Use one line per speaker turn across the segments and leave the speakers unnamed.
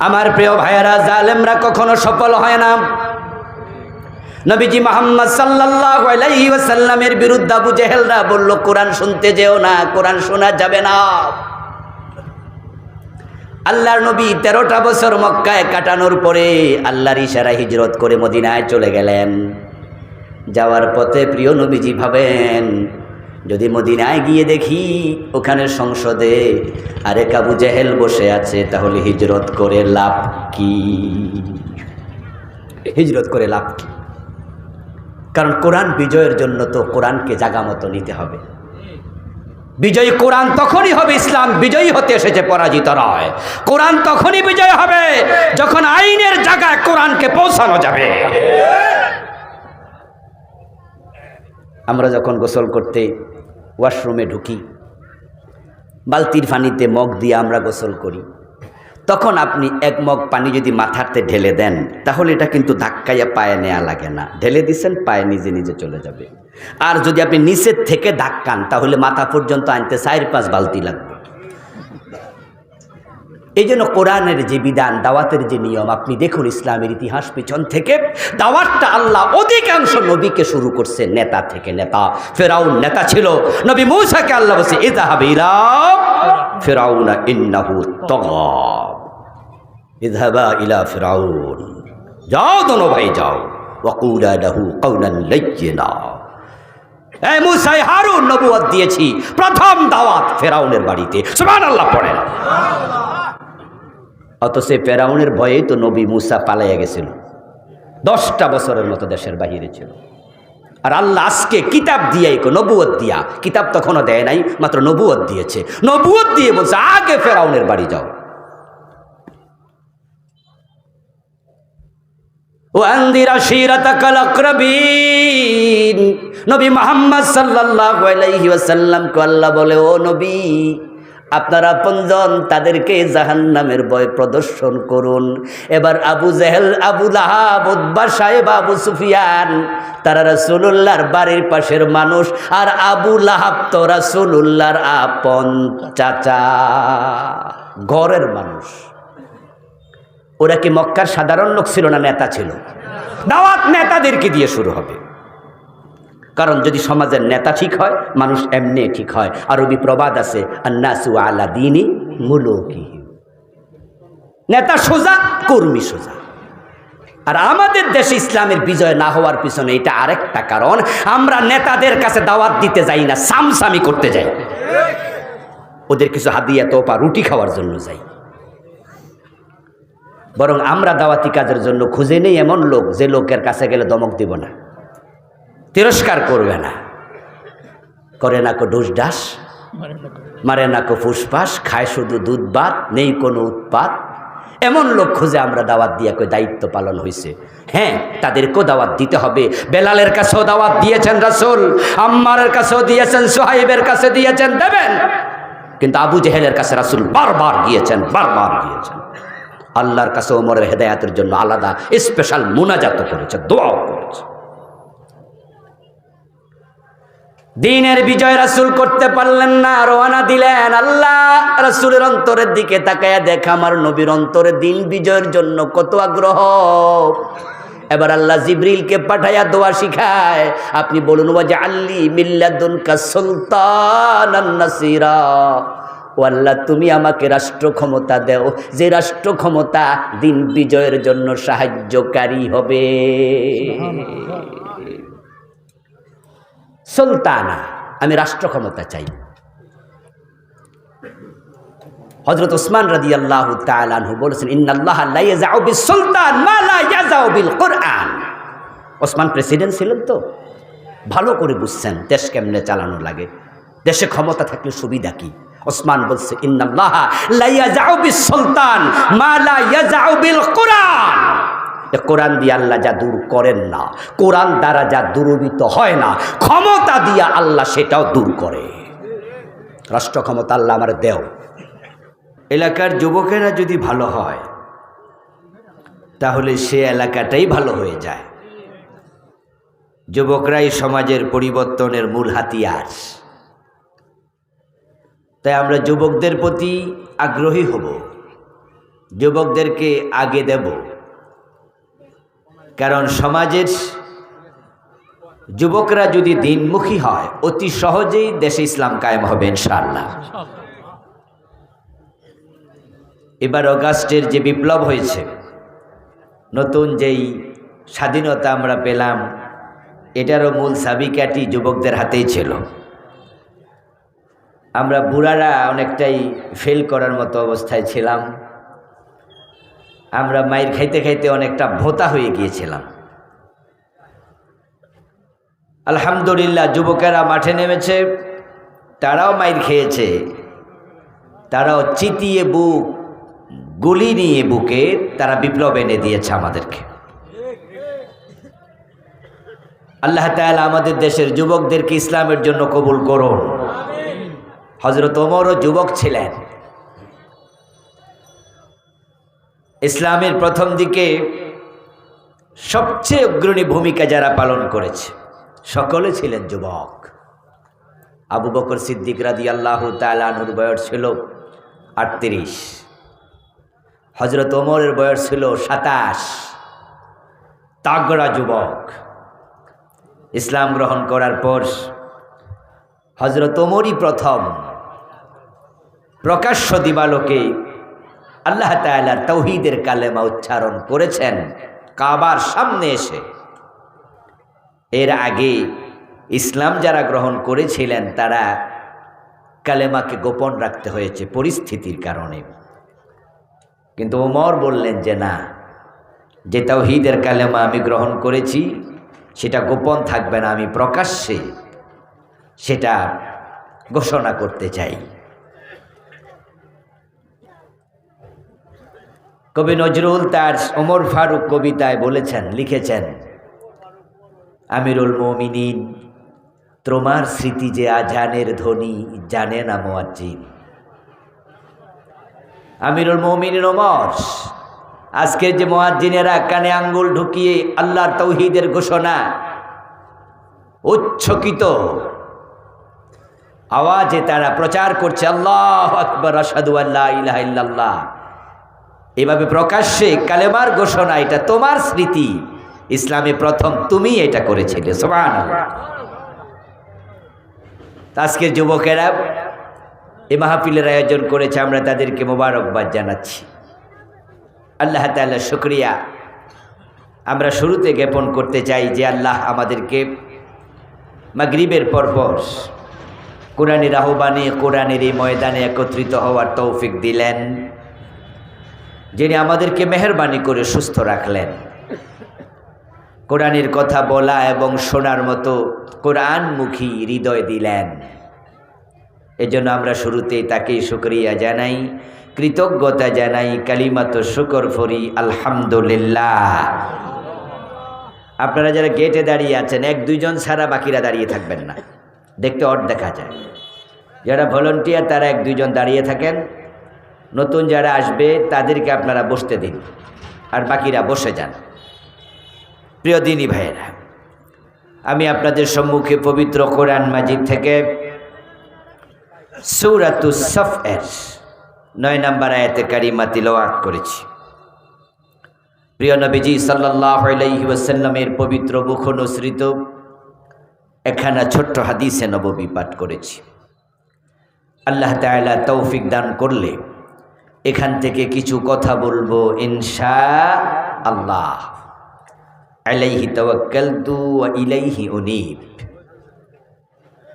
আমার প্রিয় ভাইয়েরা, জালেমরা কখনো সফল হয় না। নবীজি মুহাম্মদ সাল্লাল্লাহু আলাইহি ওয়াসাল্লামের বিরুদ্ধে আবু জেহেলরা বলল, কোরআন শুনতে যেও না, কোরআন শোনা যাবে না। আল্লাহর নবী 13টা বছর মক্কায় কাটানোর পরে আল্লাহর ইশারায় হিজরত করে মদিনায় চলে গেলেন। যাওয়ার পথে প্রিয় নবীজি ভাবেন, যদি মদিনায় গিয়ে দেখি ওখানে সংসদে আরেক আবু জেহেল বসে আছে, তাহলে হিজরত করে লাভ কি? হিজরত করে লাভ কি? কারণ কোরআন বিজয়ের জন্য তো কোরআনকে জাগা মতো নিতে হবে। বিজয়ী কোরআন তখনই হবে, ইসলাম বিজয়ী হতে এসেছে, পরাজিত নয়। কোরআন তখনই বিজয় হবে যখন আইনের জায়গায় কোরআনকে পৌঁছানো যাবে। আমরা যখন গোসল করতে ওয়াশরুমে ঢুকি, বালতির পানিতে মগ দিয়ে আমরা গোসল করি, তখন আপনি এক মগ পানি যদি মাথাতে ঢেলে দেন, তাহলে এটা কিন্তু ধাক্কাইয়া পায়ে নেওয়া লাগে না, ঢেলে দিচ্ছেন পায়ে নিজে নিজে চলে যাবে। আর যদি আপনি নিচের থেকে ধাক্কান, তাহলে মাথা পর্যন্ত আনতে 4-5 বালতি লাগবে। এই জন্য কোরআনের যে বিধান, দাওয়াতের যে নিয়ম, আপনি দেখুন ইসলামের ইতিহাস পিছন থেকে দাওয়াতটা আল্লাহ অধিকাংশ নবীকে শুরু করছে নেতা থেকে। নেতা ফেরাউন নেতা ছিল, নবী মূসাকে আল্লাহ বলছে, ইযহাব ইলা ফিরাউনা ইন্নাহু তাগা, ইযহাবা ইলা ফিরাউন, যাও দোনো ভাই যাও, ওয়াকুলা লাহু কাওলান লাইয়িনা। এই মূসা হারুন নবুয়ত দিয়েছি, প্রথম দাওয়াত ফেরাউনের বাড়িতে। সুবহানাল্লাহ পড়েন। অথচ ফেরাউনের ভয়েই তো নবী মূসা পালাইয়া গেছিল, 10টা বছরের মতো দেশের বাহিরে ছিল। আর আল্লাহ আজকে কিতাব দিয়ে, নবুয়ত দিয়া, কিতাব তখনও দেয় নাই, মাত্র নবুয়ত দিয়েছে। নবুয়ত দিয়ে বলছে, আগে ফেরাউনের বাড়ি যাও। ওয়ানদির আশিরাতাকাল আকরাবিন, নবী মুহাম্মদ সাল্লাল্লাহু আলাইহি ওয়াসাল্লামকে আল্লাহ বলে, ও নবী, আপনারা আপনজন তাদেরকে জাহান্নামের ভয় প্রদর্শন করুন। এবার আবু জেহেল, আবু লাহাব, উতবা সাহেব, আবু সুফিয়ান, তারা রাসূলুল্লাহর বাড়ির পাশের মানুষ। আর আবু লাহাব তো রাসূলুল্লাহর আপন চাচা, ঘরের মানুষ। ওরা কি মক্কার সাধারণ লোক ছিল না নেতা ছিল? দাওয়াত নেতাদেরকে দিয়ে শুরু হবে। কারণ যদি সমাজের নেতা ঠিক হয়, মানুষ এমনি ঠিক হয়। আরবি প্রবাদ আছে, আন্নাসু আলা দীনি মুলুকিহিম, নেতা সোজা, কর্মী সোজা। আর আমাদের দেশে ইসলামের বিজয় না হওয়ার পিছনে এটা আরেকটা কারণ, আমরা নেতাদের কাছে দাওয়াত দিতে যাই না, সামসামি করতে যাই। ওদের কিছু হাদিয়া তোপা রুটি খাওয়ার জন্য যাই। বরং আমরা দাওয়াতি কাজের জন্য খুঁজে নেই এমন লোক, যে লোকের কাছে গেলে দমক দিব না, তিরস্কার করবে না, করে না কো ডুস ডাস, মারে না কো ফুসফাস, খায় শুধু দুধ ভাত, নেই কোনো উৎপাত। এমন লোক খুঁজে আমরা দাওয়াত দিয়ে কই দায়িত্ব পালন হয়েছে। হ্যাঁ, তাদেরকেও দাওয়াত দিতে হবে। বেলালের কাছেও দাওয়াত দিয়েছেন রাসূল, আম্মারের কাছেও দিয়েছেন, সুহাইবের কাছে দিয়েছেন, দেবেন। কিন্তু আবু জেহেলের কাছে রাসূল বারবার গিয়েছেন, বারবার গিয়েছেন। আল্লাহর কাছে ওমরের হেদায়েতের জন্য আলাদা স্পেশাল মুনাজাত করেছে, দোয়াও করেছে। দিনের বিজয় রাসূল করতে পারলেন না, রওনা দিলেন। আল্লাহ রাসূলের অন্তরের দিকে তাকায়া দেখা, আমার নবীর অন্তরে দিন বিজয়ের জন্য কত আগ্রহ। এবার আল্লাহ জিবরিলকে পাঠায়া দোয়া শিখায়, আপনি বলুন, ওয়াজআলনি মিল্লাদুনকা সুলতানান নাসিরা, ও আল্লাহ তুমি আমাকে রাষ্ট্র ক্ষমতা দেও, যে রাষ্ট্র ক্ষমতা দিন বিজয়ের জন্য সাহায্যকারী হবে। সুলতানা, আমি রাষ্ট্র ক্ষমতা চাই। হযরত ওসমান রাদিয়াল্লাহু তাআলা আনহু বলেছেন, ইন্নাল্লাহা লা ইয়াযাউ বিস সুলতান মা লা ইয়াযাউ বিল কুরআন। ওসমান প্রেসিডেন্ট ছিলেন তো, ভালো করে বুঝছেন দেশ কেমনে চালানো লাগে, দেশে ক্ষমতা থাকলে সুবিধা কি। ওসমান বলছে, ইন্নাল্লাহা লা ইয়াযাউ বিস সুলতান মা লা ইয়াযাউ বিল কুরআন। কোরআন দিয়ে আল্লাহ যা দূর করেন না, কোরআন দ্বারা যা দূরীভূত হয় না, ক্ষমতা দিয়া আল্লাহ সেটাও দূর করে। রাষ্ট্র ক্ষমতা আল্লাহ আমার দেও। এলাকার যুবকেরা যদি ভালো হয়, তাহলে সে এলাকাটাই ভালো হয়ে যায়। যুবকরাই সমাজের পরিবর্তনের মূল হাতিয়ার। তাই আমরা যুবকদের প্রতি আগ্রহী হব যুবকদেরকে আগে দেব, কারণ সমাজের যুবকরা যদি দিনমুখী হয় অতি সহজেই দেশে ইসলাম কায়েম হবে ইনশাআল্লাহ। এবার অগাস্টের যে বিপ্লব হয়েছে, নতুন যেই স্বাধীনতা আমরা পেলাম, এটারও মূল চাবিকাঠি যুবকদের হাতেই ছিল। আমরা বুড়ারা অনেকটাই ফেল করার মতো অবস্থায় ছিলাম। আমরা মাইর খাইতে খাইতে অনেকটা ভোঁতা হয়ে গিয়েছিলাম। আলহামদুলিল্লাহ, যুবকেরা মাঠে নেমেছে, তারাও মাইর খেয়েছে, তারাও চিতিয়ে বুক, গুলি নিয়ে বুকে তারা বিপ্লব এনে দিয়েছে আমাদেরকে। আল্লাহ তাআলা আমাদের দেশের যুবকদেরকে ইসলামের জন্য কবুল করুন। হযরত ওমরও যুবক ছিলেন। ইসলামের প্রথম দিকে সবচেয়ে অগ্রণী ভূমিকা যারা পালন করেছে সকলে ছিলেন যুবক। আবু বকর সিদ্দিক রাদিয়াল্লাহু তাআলা আনহুর বয়স ছিল 38, হযরত ওমরের বয়স ছিল 27। তাগড়া যুবক। ইসলাম গ্রহণ করার পর হযরত ওমরই প্রথম প্রকাশ্য দিবালোকে আল্লাহ তাআলার তাওহীদের কালেমা উচ্চারণ করেছেন কাবার সামনে এসে। এর আগে ইসলাম যারা গ্রহণ করেছিলেন তারা কালেমাকে গোপন রাখতে হয়েছে পরিস্থিতির কারণে, কিন্তু ওমর বললেন যে না, যে তাওহীদের কালেমা আমি গ্রহণ করেছি সেটা গোপন থাকবে না, আমি প্রকাশ্যে সেটা ঘোষণা করতে চাই। কবি নজরুল তার ওমর ফারুক কবিতায় বলেছেন, লিখেছেন, আমিরুল মুমিনিন তোমার স্মৃতি যে আজানের ধ্বনি জানে না মুয়াজ্জিন। আমিরুল মুমিনিন ওমর, আজকের যে মুয়াজ্জিনেরা কানে আঙ্গুল ঢুকিয়ে আল্লাহর তাওহীদের ঘোষণা উচ্ছ্বসিত আওয়াজে তারা প্রচার করছে আল্লাহু আকবার, আশহাদু আল্লা ইলাহা ইল্লাল্লাহ, এভাবে প্রকাশ্যে কালেমার ঘোষণা, এটা তোমার স্মৃতি, ইসলামে প্রথম তুমি এটা করেছিলে। সুবহানাল্লাহ। আজকের যুবকেরা এই মাহফিলের আয়োজন করেছে, আমরা তাদেরকে মোবারকবাদ জানাচ্ছি। আল্লাহ তাআলার শুকরিয়া আমরা শুরুতে জ্ঞাপন করতে চাই যে আল্লাহ আমাদেরকে মাগরিবের পরপর কোরআনের আহ্বানে, কোরআনের এই ময়দানে একত্রিত হওয়ার তৌফিক দিলেন, যিনি আমাদেরকে মেহেরবানি করে সুস্থ রাখলেন, কোরআনের কথা বলা এবং শোনার মতো কোরআনমুখী হৃদয় দিলেন। এজন্য আমরা শুরুতেই তাকেই শুকরিয়া জানাই, কৃতজ্ঞতা জানাই, কালিমাত শুকর ফরি আলহামদুলিল্লাহ। আপনারা যারা গেটে দাঁড়িয়ে আছেন, 1-2 জন ছাড়া বাকিরা দাঁড়িয়ে থাকবেন না, দেখতে অড দেখা যায়। যারা ভলান্টিয়ার তারা 1-2 জন দাঁড়িয়ে থাকেন, নতুন যারা আসবে তাদেরকে আপনারা বসতে দিন, আর বাকিরা বসে যান। প্রিয় দিনী ভাইয়েরা, আমি আপনাদের সম্মুখে পবিত্র কোরআন মাজিদ থেকে সূরাতুস সফের 9 নম্বর আয়াতে কারিমা তিলাওয়াত করেছি। প্রিয় নবীজি সাল্লাল্লাহু আলাইহি ওয়াসাল্লামের পবিত্র মুখ অনুসৃত একখানা ছোট্ট হাদিসে নববী পাঠ করেছি। আল্লাহ তাআলা তৌফিক দান করলে এখান থেকে কিছু কথা বলবো ইনশাআল্লাহ। আলাইহি তাওয়াক্কালতু ওয়া ইলাইহি উনীব।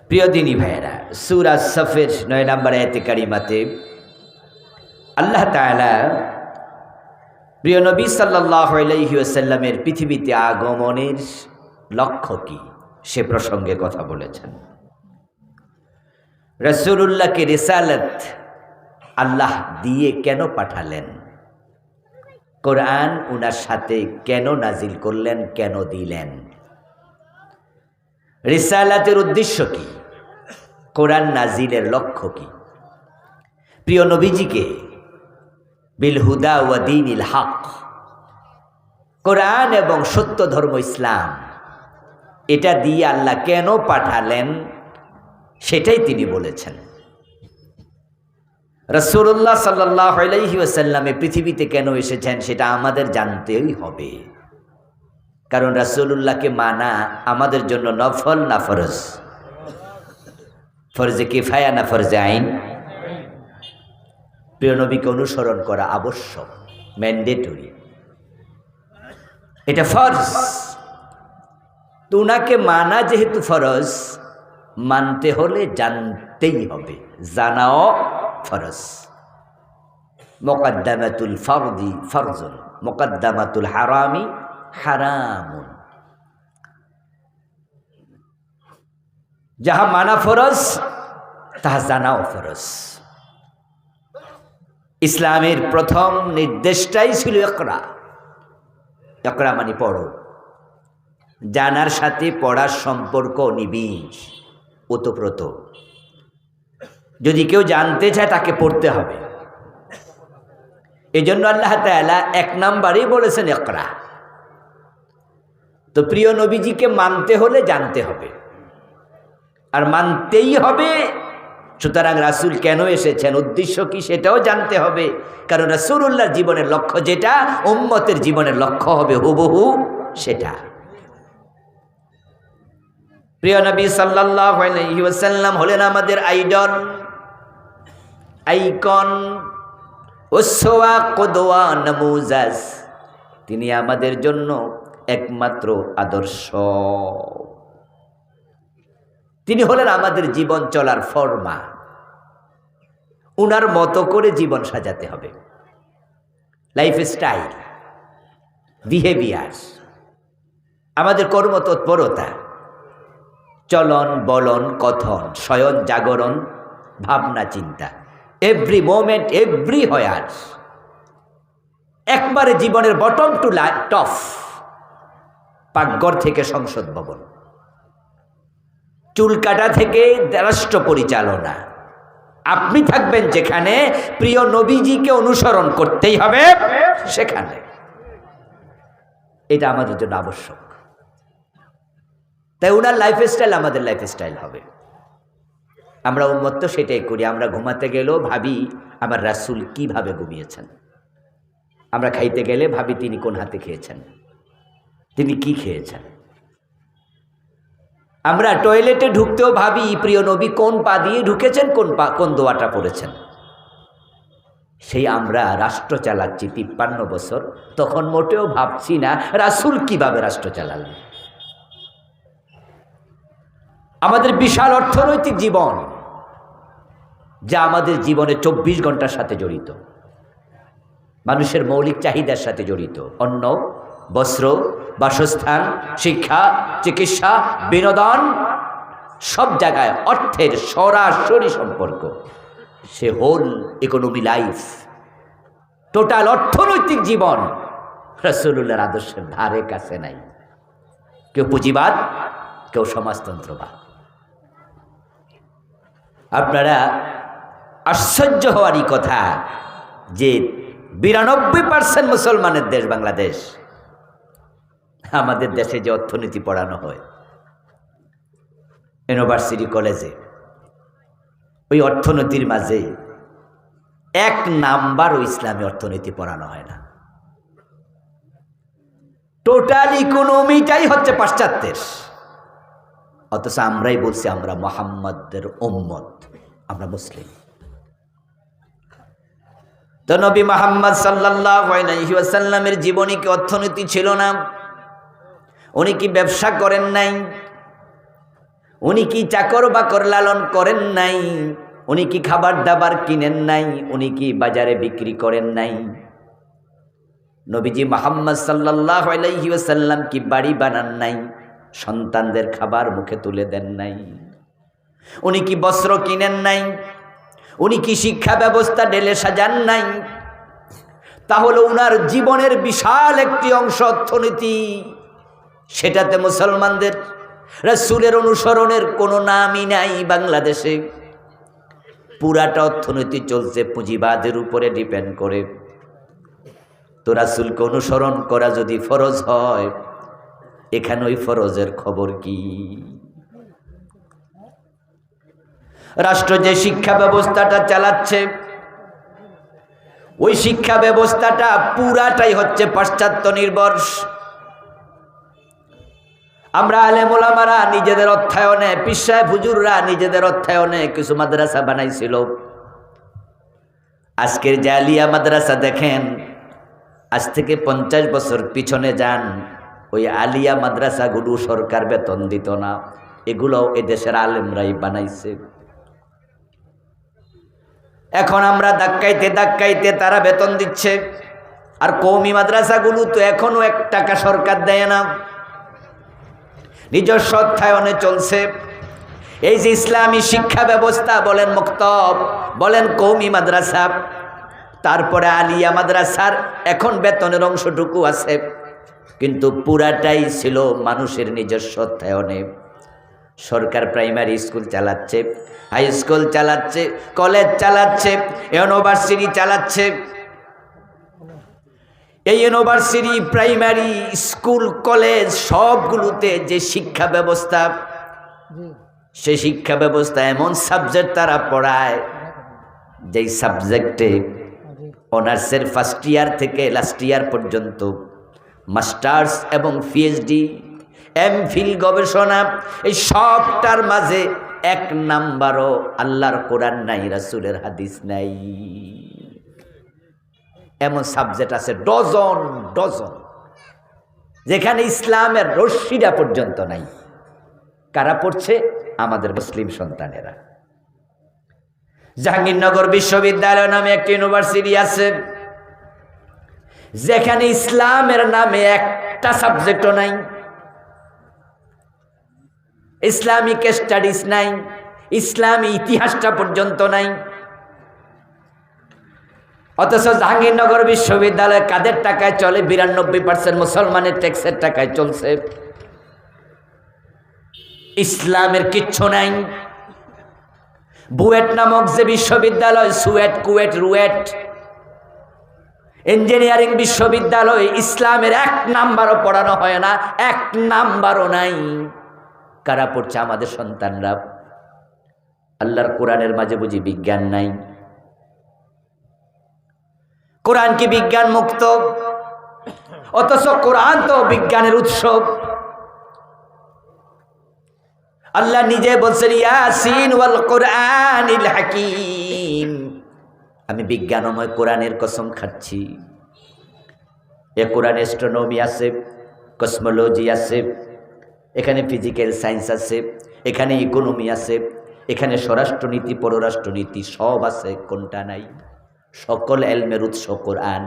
প্রিয় দিনী ভাইয়েরা, সূরা সফের 9 নম্বর আয়াতে কারিমাতে আল্লাহ তাআলা প্রিয় নবী সাল্লাল্লাহু আলাইহি ওয়াসাল্লামের পৃথিবীতে আগমনের লক্ষ্য কি সে প্রসঙ্গে কথা বলেছেন। রাসূলুল্লাহকে রিসালাত আল্লাহ দিয়ে কেন পাঠালেন, কোরআন উনার সাথে কেন নাজিল করলেন, কেন দিলেন, রিসালাতের উদ্দেশ্য কি, কোরআন নাজিলের লক্ষ্য কি। প্রিয় নবীজিকে বিল হুদা ওয়া দীনিল হক, কোরআন এবং সত্য ধর্ম ইসলাম, এটা দিয়ে আল্লাহ কেন পাঠালেন সেটাই তিনি বলেছেন। রাসূলুল্লাহ সাল্লাল্লাহু আলাইহি ওয়াসাল্লাম পৃথিবীতে কেন এসেছেন সেটা আমাদের জানতেই হবে, কারণ রাসূলুল্লাহকে মানা আমাদের জন্য নফল না ফরজ? ফরজে কিফায়া না ফরজে আইন? প্রিয় নবীকে অনুসরণ করা আবশ্যক, ম্যান্ডেটরি, এটা ফরজ। তো উনাকে মানা যেহেতু ফরজ, মানতে হলে জানতেই হবে, জানাও ফরজ। মুকদ্দামাতুল ফরদি ফরজুন, মুকদ্দামাতুল হারামি হারামুন। যাহা মানা ফরজ তাহা জানাও ফরজ। ইসলামের প্রথম নির্দেশটাই ছিল ইকরা। ইকরা মানে পড়ো। জানার সাথে পড়ার সম্পর্ক নিবিড়, ওতপ্রোত। যদি কেউ জানতে চায় তাকে পড়তে হবে। এজন্য আল্লাহ তাআলা 1 নম্বরেই বলেছেন ইকরা। তো প্রিয় নবীজিকে মানতে হলে জানতে হবে, আর মানতেই হবে। সুতরাং রাসূল কেন এসেছেন, উদ্দেশ্য কি, সেটাও জানতে হবে। কারণ রাসূলুল্লাহর জীবনের লক্ষ্য যেটা, উম্মতের জীবনের লক্ষ্য হবে হুবহু সেটা। প্রিয় নবী সাল্লাল্লাহু আলাইহি ওয়াসাল্লাম হলেন আমাদের আইডল, আইকন, উসওয়া, কুদওয়া, নামুজাজ। তিনি আমাদের জন্য একমাত্র আদর্শ। তিনি হলেন আমাদের জীবন চলার ফরমা। উনার মতো করে জীবন সাজাতে হবে। লাইফস্টাইল, বিহেভিয়ার, আমাদের কর্মতৎপরতা, চলন বলন কথন, শয়ন জাগরণ, ভাবনা চিন্তা, এভরি মোমেন্ট এভরি হোয়ার, একবারে জীবনের বটম টু টপ, পাকঘর থেকে সংসদ ভবন, চুল কাটা থেকে রাষ্ট্র পরিচালনা। আপনি থাকবেন যেখানে, প্রিয় নবীজিকে অনুসরণ করতেই হবে সেখানে। এটা আমাদের জন্য আবশ্যক। তাই উনার লাইফস্টাইল আমাদের লাইফস্টাইল হবে। আমরা উম্মত তো সেটাই করি। আমরা ঘুমাতে গেলেও ভাবি আমার রাসূল কিভাবে ঘুমিয়েছেন। আমরা খাইতে গেলে ভাবি তিনি কোন হাতে খেয়েছেন, তিনি কি খেয়েছেন। আমরা টয়লেটে ঢুকতেও ভাবি প্রিয় নবী কোন পা দিয়ে ঢুকেছেন, কোন দোয়াটা পড়েছেন। সেই আমরা রাষ্ট্র চালাচ্ছি 53 বছর, তখন মোটেও ভাবছি না রাসূল কিভাবে রাষ্ট্র চালালেন। আমাদের বিশাল অর্থনৈতিক জীবন, যা আমাদের জীবনে 24 ঘন্টার সাথে জড়িত, মানুষের মৌলিক চাহিদার সাথে জড়িত। অন্ন, বস্ত্র, বাসস্থান, শিক্ষা, চিকিৎসা, বিনোদন, সব জায়গায় অর্থের সরাসরি সম্পর্ক। সে হোল ইকোনমি লাইফ, টোটাল অর্থনৈতিক জীবন রাসূলুল্লাহর আদর্শের ধারে কাছে নাই। কেউ পুঁজিবাদ, কেউ সমাজতন্ত্রবাদ। আপনারা আশ্চর্য হওয়ারই কথা যে 92% মুসলমানের দেশ বাংলাদেশ। আমাদের দেশে যে অর্থনীতি পড়ানো হয় ইউনিভার্সিটি কলেজে, ওই অর্থনীতির মাঝে 1 নাম্বারও ইসলামী অর্থনীতি পড়ানো হয় না। টোটাল ইকোনমিটাই হচ্ছে পাশ্চাত্যের। অথচ আমরাই বলছি আমরা মুহাম্মদের উম্মত, আমরা মুসলিম। তো নবী মুহাম্মদ সাল্লাল্লাহু আলাইহি ওয়াসাল্লামের জীবনে কি অর্থনীতি ছিল না? উনি কি ব্যবসা করেন নাই? উনি কি চাকর বাকর লালন করেন নাই? উনি কি খাবার দাবার কিনেন নাই? উনি কি বাজারে বিক্রি করেন নাই? নবীজি মুহাম্মদ সাল্লাল্লাহু আলাইহি ওয়াসাল্লাম কি বাড়ি বানান নাই? সন্তানদের খাবার মুখে তুলে দেন নাই? উনি কি বস্ত্র কিনেন নাই? উনি কি শিক্ষা ব্যবস্থা ঢেলে সাজান নাই? তাহলে উনার জীবনের বিশাল একটি অংশ অর্থনীতি, সেটাতে মুসলমানদের রাসূলের অনুসরণের কোনো নামই নাই বাংলাদেশে। পুরাটা অর্থনীতি চলছে পুঁজিবাদের উপরে ডিপেন্ড করে। তো রাসূলকে অনুসরণ করা যদি ফরজ হয়, এখানে ওই ফরজের খবর কি? রাষ্ট্র যে শিক্ষা ব্যবস্থাটা চালাচ্ছে, ওই শিক্ষা ব্যবস্থাটা পুরাটাই হচ্ছে পাশ্চাত্য নির্ভর। আমরা আলেম ওলামারা নিজেদের অর্থায়নে, পীর সাহেব হুজুররা নিজেদের অর্থায়নে কিছু মাদ্রাসা বানাইছিল। আজকের যে আলিয়া মাদ্রাসা দেখেন, আজ থেকে 50 বছর পিছনে যান, ওই আলিয়া মাদ্রাসাগুলো সরকার বেতন দিত না, এগুলো এদেশের আলেমরাই বানাইছে। এখন আমরা ধাক্কাইতে ধাক্কাইতে তারা বেতন দিচ্ছে। আর কওমি মাদ্রাসাগুলো তো এখনো 1 টাকা সরকার দেয় না, নিজস্ব অর্থায়নে চলছে। এই যে ইসলামী শিক্ষা ব্যবস্থা বলেন, মক্তব বলেন, কওমি মাদ্রাসা, তারপরে আলিয়া মাদ্রাসার এখন বেতনের অংশটুকু আছে, কিন্তু পুরাটাই ছিল মানুষের নিজস্ব অর্থায়নে। সরকার প্রাইমারি স্কুল চালাচ্ছে, হাই স্কুল চালাচ্ছে, কলেজ চালাচ্ছে, ইউনিভার্সিটি চালাচ্ছে। এই ইউনিভার্সিটি, প্রাইমারি স্কুল, কলেজ সবগুলোতে যে শিক্ষা ব্যবস্থা, সেই শিক্ষা ব্যবস্থা এমন সাবজেক্ট তারা পড়ায়, যেই সাবজেক্টে অনার্সের ফার্স্ট ইয়ার থেকে লাস্ট ইয়ার পর্যন্ত মাস্টার্স এবং পিএইচডি, এমফিল গবেষণা, এই সবটার মাঝে 1 নাম্বারও আল্লাহর কোরআন নাই, রাসূলের হাদিস নাই। এমন সাবজেক্ট আছে ডজন ডজন, যেখানে ইসলামের রশ্মিটা পর্যন্ত নাই। কারা পড়ছে? আমাদের মুসলিম সন্তানেরা। জাহাঙ্গীরনগর বিশ্ববিদ্যালয় নামে একটি ইউনিভার্সিটি আছে, যেখানে ইসলামের নামে একটা সাবজেক্টও নাই, ইসলামিক স্টাডিজ নাই, ইসলামী ইতিহাসটা পর্যন্ত নাই। অথচ জাহাঙ্গীরনগর বিশ্ববিদ্যালয় কাদের টাকায় চলে? 92% মুসলমানের ট্যাক্সের টাকায় চলছে। ইসলামের কিচ্ছু নাই। বুয়েট নামক যে বিশ্ববিদ্যালয়, সুয়েট, কুয়েট, রুয়েট, ইঞ্জিনিয়ারিং বিশ্ববিদ্যালয়, ইসলামের 1 নাম্বারও পড়ানো হয় না, 1 নাম্বারও নাই। কারা পড়ছে? আমাদের সন্তানরা। আল্লাহর কোরআনের মাঝে বুঝি বিজ্ঞান নাই? কোরআন কি বিজ্ঞান মুক্ত? অথচ কোরআন তো বিজ্ঞানের উৎসব। আল্লাহ নিজে বলছেন, ইয়াসিন ওয়াল কোরআনিল হাকিম, আমি বিজ্ঞানময় কোরআনের কসম খাচ্ছি। এ কোরআনে অ্যাস্ট্রোনমি আছে, কসমোলজি আছে, এখানে ফিজিক্যাল সায়েন্স আছে, এখানে ইকোনমি আছে, এখানে স্বরাষ্ট্রনীতি, পররাষ্ট্রনীতি সব আছে। কোনটা নাই? সকল এলমের উৎস কোরআন।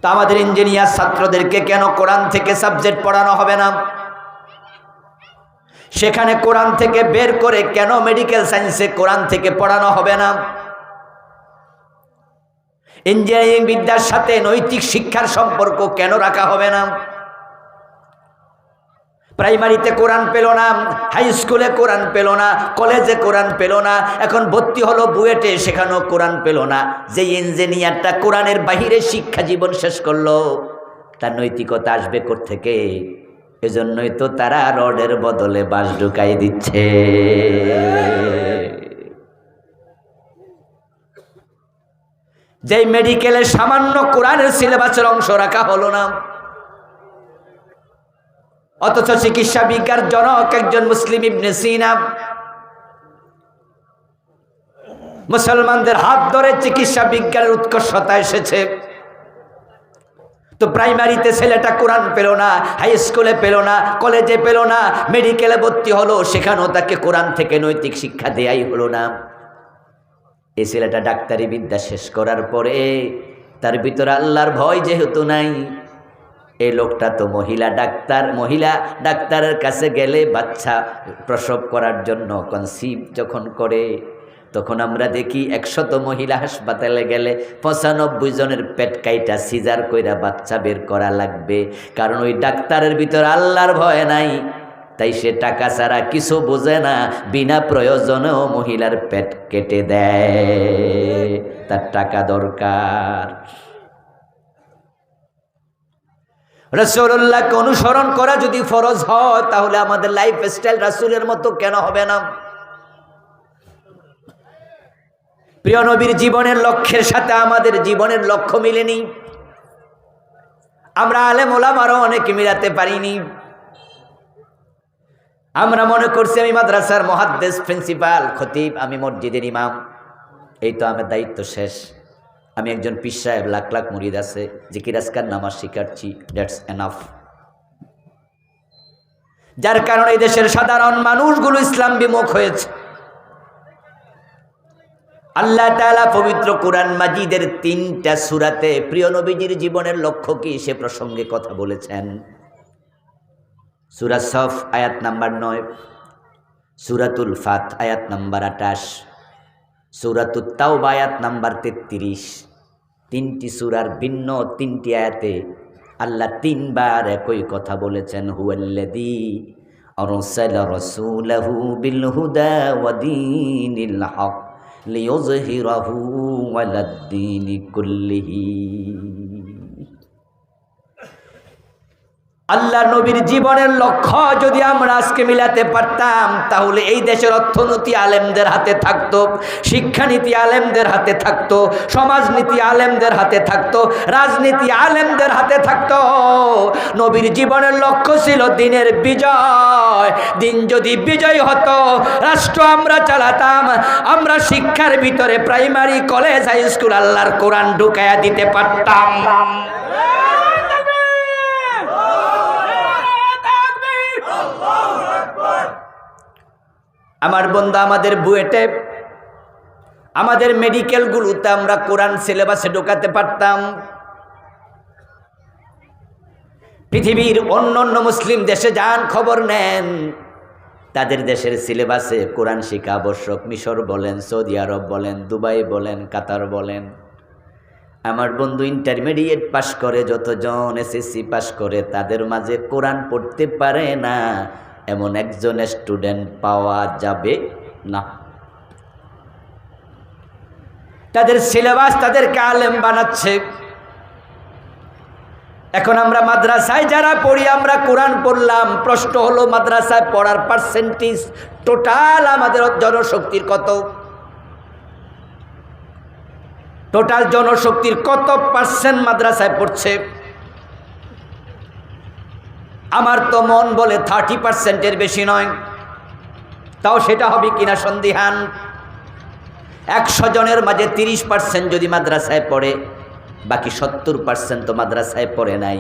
তো আমাদের ইঞ্জিনিয়ার ছাত্রদেরকে কেন কোরআন থেকে সাবজেক্ট পড়ানো হবে না? সেখানে কোরআন থেকে বের করে কেন মেডিকেল সায়েন্সে কোরআন থেকে পড়ানো হবে না? ইঞ্জিনিয়ারিং বিদ্যার সাথে নৈতিক শিক্ষার সম্পর্ক কেন রাখা হবে না? প্রাইমারিতে কোরআন পেল না, হাই স্কুলে কোরআন পেল না, কলেজে কোরআন পেল না, এখন ভর্তি হলো বুয়েটে, সেখানেও কোরআন পেল না। যে ইঞ্জিনিয়ারটা কোরআনের বাহিরে শিক্ষা জীবন শেষ করলো, তার নৈতিকতা আসবে কোত্থেকে? এজন্যই তো তারা রডের বদলে বাঁশ ঢুকাই দিচ্ছে। যে মেডিকেলে সামান্য কোরআনের সিলেবাসের অংশ রাখা হলো না, অথচ চিকিৎসা বিজ্ঞান জনক একজন মুসলিম ইবনে সিনা মুসলমানদের হাত ধরে চিকিৎসা বিজ্ঞানের উৎকর্ষতা এসেছে। তো প্রাইমারিতে ছেলেটা কোরআন পেল না, হাই স্কুলে পেল না, কলেজে পেল না, মেডিকেলে ভর্তি হলো, সেখানেও তাকে কোরআন থেকে নৈতিক শিক্ষা দেয়াই হলো না। এই ছেলেটা ডাক্তারি বিদ্যা শেষ করার পরে তার ভিতরে আল্লাহর ভয় যেহেতু নাই, এই লোকটা তো মহিলা ডাক্তারের কাছে গেলে বাচ্চা প্রসব করার জন্য কনসিভ যখন করে, তখন আমরা দেখি 100 মহিলা হাসপাতালে গেলে 95 জনের পেট কাইটা সিজার কইরা বাচ্চা বের করা লাগবে। কারণ ওই ডাক্তারের ভিতর আল্লাহর ভয় নাই, তাই সে টাকা ছাড়া কিছু বোঝে না, বিনা প্রয়োজনেও মহিলার পেট কেটে দেয়, তার টাকা দরকার। রাসূলুল্লাহকে অনুসরণ করা যদি ফরজ হয়, তাহলে আমাদের লাইফ স্টাইল রাসূলের মতো কেন হবে না? প্রিয় নবীর জীবনের লক্ষ্যের সাথে আমাদের জীবনের লক্ষ্য মিলেনি। আমরা আলেম ওলামারও অনেকে মিলাতে পারিনি। আমরা মনে করছি আমি মাদ্রাসার মুহাদ্দিস, প্রিন্সিপাল, খতিব, আমি মসজিদের ইমাম, এই তো আমার দায়িত্ব শেষ। আমি একজন পীর সাহেব, লাখ লাখ মুরিদ আছে, জিকির আজকার নামাজ শিখাচ্ছি, দ্যাটস এনাফ। যার কারণে এই দেশের সাধারণ মানুষগুলো ইসলাম বিমুখ হয়েছে। আল্লাহ তাআলা পবিত্র কোরআন মাজিদের 3টা সূরাতে প্রিয় নবীজির জীবনের লক্ষ্য কি সে প্রসঙ্গে কথা বলেছেন। সূরা সফ আয়াত নাম্বার 9, সূরাতুল ফাত আয়াত নাম্বার 28, সূরাতুত তাওবা আয়াত নাম্বার 33। 3টি সূরার ভিন্ন 3টি আয়াতে আল্লাহ 3বার একই কথা বলেছেন, হুয়াল্লাযী আরসালা রাসূলাহু বিল হুদা ওয়া দীনিল হক লিইয়ুযহিরাহু আলাদ দীনি কুল্লিহি। আল্লাহ নবীর জীবনের লক্ষ্য যদি আমরা আজকে মিলাতে পারতাম, তাহলে এই দেশের অর্থনীতি আলেমদের হাতে থাকতো, শিক্ষানীতি আলেমদের হাতে থাকতো, সমাজনীতি আলেমদের হাতে থাকতো, রাজনীতি আলেমদের হাতে থাকতো। নবীর জীবনের লক্ষ্য ছিল দিনের বিজয়। দিন যদি বিজয় হতো, রাষ্ট্র আমরা চালাতাম, আমরা শিক্ষার ভিতরে প্রাইমারি, কলেজ, হাই স্কুল আল্লাহর কোরআন ঢুকায়া দিতে পারতাম। আমার বন্ধু, আমাদের বুয়েটে, আমাদের মেডিকেলগুলোতে আমরা কোরআন সিলেবাসে ঢোকাতে পারতাম। পৃথিবীর অন্য অন্য মুসলিম দেশে যান, খবর নেন, তাদের দেশের সিলেবাসে কোরআন শিক্ষা আবশ্যক। মিশর বলেন, সৌদি আরব বলেন, দুবাই বলেন, কাতার বলেন। আমার বন্ধু ইন্টারমিডিয়েট পাশ করে যতজন, এসএসসি পাশ করে, তাদের মাঝে কোরআন পড়তে পারে না এমন একজন স্টুডেন্ট পাওয়া যাবে না। তাদের সিলেবাস তাদেরকে আলেম বানাচ্ছে। এখন আমরা মাদ্রাসায় যারা পড়ি, আমরা কোরআন পড়লাম, প্রশ্ন হলো মাদ্রাসায় পড়ার পার্সেন্টেজ টোটাল আমাদের জনশক্তির কত? টোটাল জনশক্তির কত পার্সেন্ট মাদ্রাসায় পড়ছে? আমার তো মন বলে 30%-এর বেশি নয়। তাও সেটা হবে কিনা সন্দিহান। 100 জনের মাঝে 30% যদি মাদ্রাসায় পড়ে, বাকি 70% তো মাদ্রাসায় পড়ে নাই।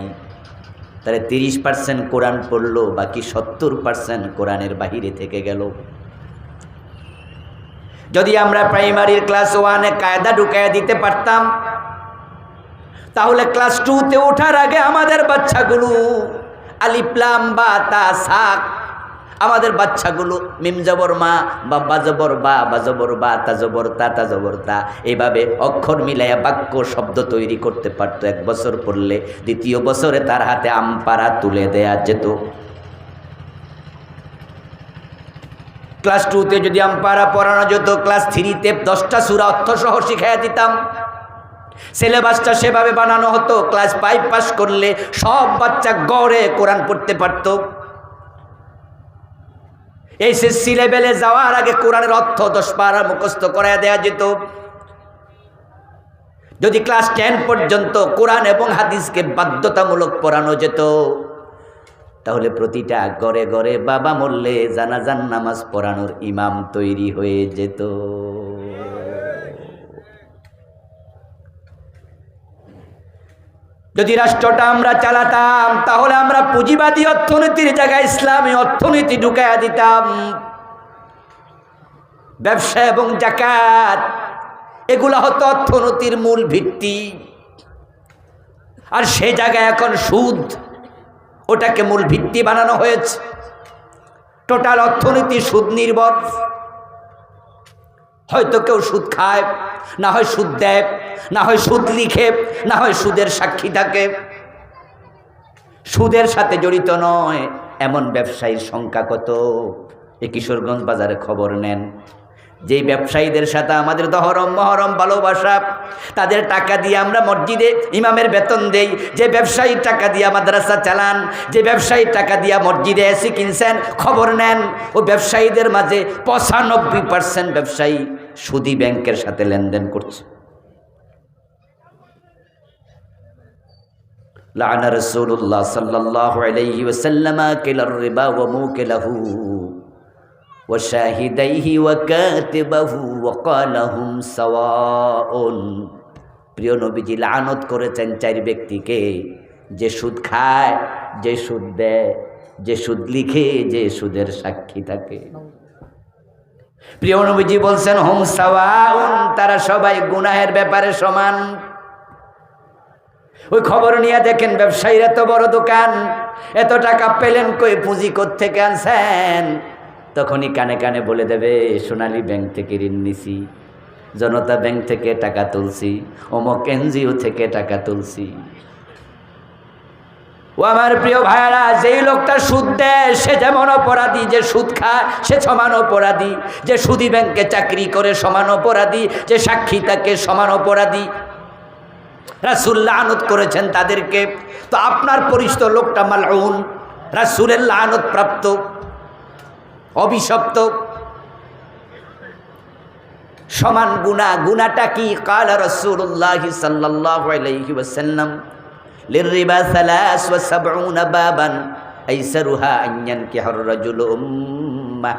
তাহলে 30% কোরআন পড়লো, বাকি 70% কোরআনের বাহিরে থেকে গেল। যদি আমরা প্রাইমারির ক্লাস 1-এ কায়দা ঢুকাইয়া দিতে পারতাম, তাহলে ক্লাস 2-তে ওঠার আগে আমাদের বাচ্চাগুলো আলিফ লাম বা তা সাক, আমাদের বাচ্চাগুলো মিম জবর মা, বা জবর বা জবর বা, তা জবর তা জবর তা, এইভাবে অক্ষর মিলাইয়া বাক্য শব্দ তৈরি করতে পারতো। 1 বছর পড়লে 2য় বছরে তার হাতে আমপারা তুলে দেয়া যেত। ক্লাস 2-তে যদি আমপারা পড়ানো যেত, ক্লাস 3-তে 10টা সূরা অর্থসহ শিখাইয়া দিতাম। সিলেবাসটা সেভাবে বানানো হতো, ক্লাস 5 পাস করলে সব বাচ্চা গড়ে কোরআন পড়তে পারত। এসএসসি লেভেলে যাওয়ার আগে কোরআনের অর্থ 10 পারা মুখস্থ করায় দেয়া যেত। যদি ক্লাস 10 পর্যন্ত কোরআন এবং হাদিসকে বাধ্যতামূলক পড়ানো যেত, তাহলে প্রতিটা ঘরে ঘরে বাবা মরলে জানাজার নামাজ পড়ানোর ইমাম তৈরি হয়ে যেত। যদি রাষ্ট্রটা আমরা চালাতাম, তাহলে আমরা পুঁজিবাদী অর্থনীতির জায়গায় ইসলামী অর্থনীতি ঢুকাইয়া দিতাম। ব্যবসা এবং যাকাত এগুলা হতো অর্থনীতির মূল ভিত্তি। আর সে জায়গায় এখন সুদ, ওটাকে মূল ভিত্তি বানানো হয়েছে। টোটাল অর্থনীতি সুদ নির্ভর। হয়তো কেউ সুদ খায়, না হয় সুদ দেয়, না হয় সুদ লিখে, না হয় সুদের সাক্ষী থাকে। সুদের সাথে জড়িত নয় এমন ব্যবসায়ীর সংখ্যা কত? এই কিশোরগঞ্জ বাজারে খবর নেন। যেই ব্যবসায়ীদের সাথে আমাদের দহরম মহরম ভালোবাসা, তাদের টাকা দিয়ে আমরা মসজিদে ইমামের বেতন দেই, যে ব্যবসায়ীর টাকা দিয়ে মাদ্রাসা চালান, যে ব্যবসায়ীর টাকা দিয়ে মসজিদে এসি কিনছেন, খবর নেন ও ব্যবসায়ীদের মাঝে 95% ব্যবসায়ী সুদী ব্যাংকের সাথে লেনদেন করছে। লাআনা রাসূলুল্লাহ সাল্লাল্লাহু আলাইহি ওয়াসাল্লাম আকিলার রিবা ওয়া মুকিলাহু ওয়া শাহিদাইহি ওয়া কাতিবাহু ওয়া ক্বালা হুম সাওয়াউন। প্রিয় নবীজি লানত করেছেন চার ব্যক্তিকে, যে সুদ খায়, যে সুদ দেয়, যে সুদ লিখে, যে সুদের সাক্ষী থাকে। প্রিয় নবীজি বলছেন হুম সাওয়াউন, তারা সবাই গুনাহের ব্যাপারে সমান। ওই খবর নিয়ে দেখেন ব্যবসায়ীর এত বড় দোকান, এত টাকা পেলেন কই, পুঁজি কোত্থেকে আনছেন? তখনই কানে কানে বলে দেবে সোনালী ব্যাংক থেকে ঋণ নিছি, জনতা ব্যাংক থেকে টাকা তুলছি, অমুক এনজিও থেকে টাকা তুলছি। ও আমার প্রিয় ভাইরা, যেই লোকটা সুদ দেয় সে যেমন অপরাধী, যে সুদ খায় সে সমান অপরাধী, যে সুদী ব্যাংকে চাকরি করে সমান অপরাধী, যে সাক্ষী থাকে সমান অপরাধী। রাসূল লানত করেছেন তাদেরকে। তো আপনার পরিচিত লোকটা মালউন, রাসূলের লানত প্রাপ্ত, অভিশপ্ত, সমান গুনাহ। গুনাহটা কি? ক্বালা রাসূলুল্লাহ সাল্লাল্লাহু আলাইহি ওয়াসাল্লাম লিররিবা 73 বাবান আইসারুহা আন ইয়ানকিহার রাজুলু উম্মাহ।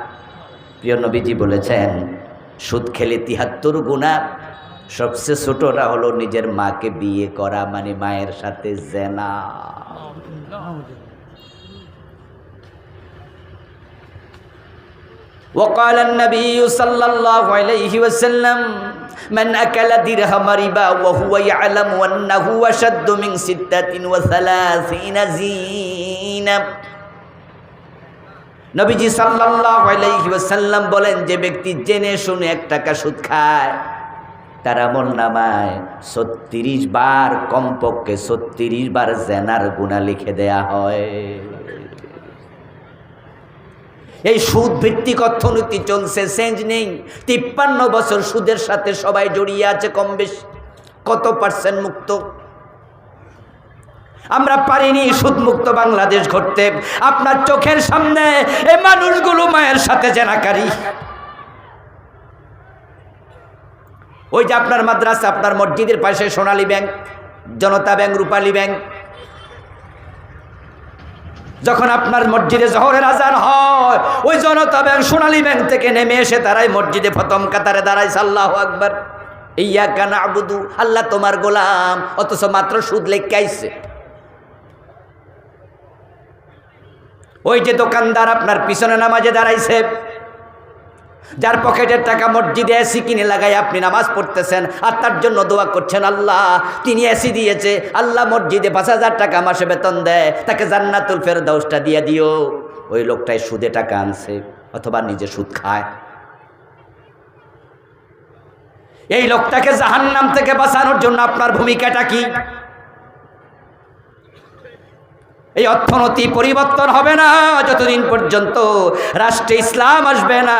প্রিয় নবীজি বলেছেন সুদ খেলে 73 গুনাহ, সবচেয়ে ছোটটা হলো নিজের মাকে বিয়ে করা, মানে মায়ের সাথে জেনা। وقال النبي صلى الله عليه وسلم من أكل درهم ربا وهو يعلم أنه أشد من 36 زينة। নবীজি সাল্লাল্লাহু আলাইহি ওয়াসাল্লাম বলেন, যে ব্যক্তি জেনে শুনে 1 টাকা সুদ খায় তার আমলনামায় 36 বার, কমপক্ষে 36 বার জেনার গুনাহ লিখে দেয়া হয়। এই সুদ ভিত্তিক অর্থনীতি চলছে, চেঞ্জ নেই। 53 বছর সুদের সাথে সবাই জড়িয়ে আছে কম বেশি। কত পার্সেন্ট মুক্ত? আমরা পারিনি সুদ মুক্ত বাংলাদেশ গড়তে। আপনার চোখের সামনে এই মানুষগুলো মায়ের সাথে জেনাকারী। ওই যে আপনার মাদ্রাসা, আপনার মসজিদের পাশে সোনালী ব্যাংক, জনতা ব্যাংক, রূপালী ব্যাংক, যখন আপনার মসজিদে জোহরের আজান হয়, ওই জনতা ব্যাংক, সোনালী ব্যাংক থেকে নেমে এসে তারাই মসজিদে প্রথম কাতারে দাঁড়াইছে, আল্লাহু আকবার, ইয়াকা না'বুদু, আল্লাহ তোমার গোলাম, অথচ মাত্র সুদ লেখকে আইছে। ওই যে দোকানদার আপনার পিছনে নামাজে দাঁড়াইছে, যার পকেটের টাকা মসজিদে এসি কিনে লাগাই আপনি নামাজ পড়তেছেন আর তার জন্য দোয়া করছেন, আল্লাহ তিনি এসি দিয়েছে, আল্লাহ মসজিদে 5,000 টাকা মাসে বেতন দেয়, তাকে জান্নাতুল ফেরদাউসটা দিয়ে দিও। ওই লোকটাই সুদে টাকা আনছে অথবা নিজে সুদ খায়। এই লোকটাকে জাহান্নাম থেকে বাঁচানোর জন্য আপনার ভূমিকাটা কি? এই অর্থনীতি পরিবর্তন হবে না যতদিন পর্যন্ত রাষ্ট্রে ইসলাম আসবে না।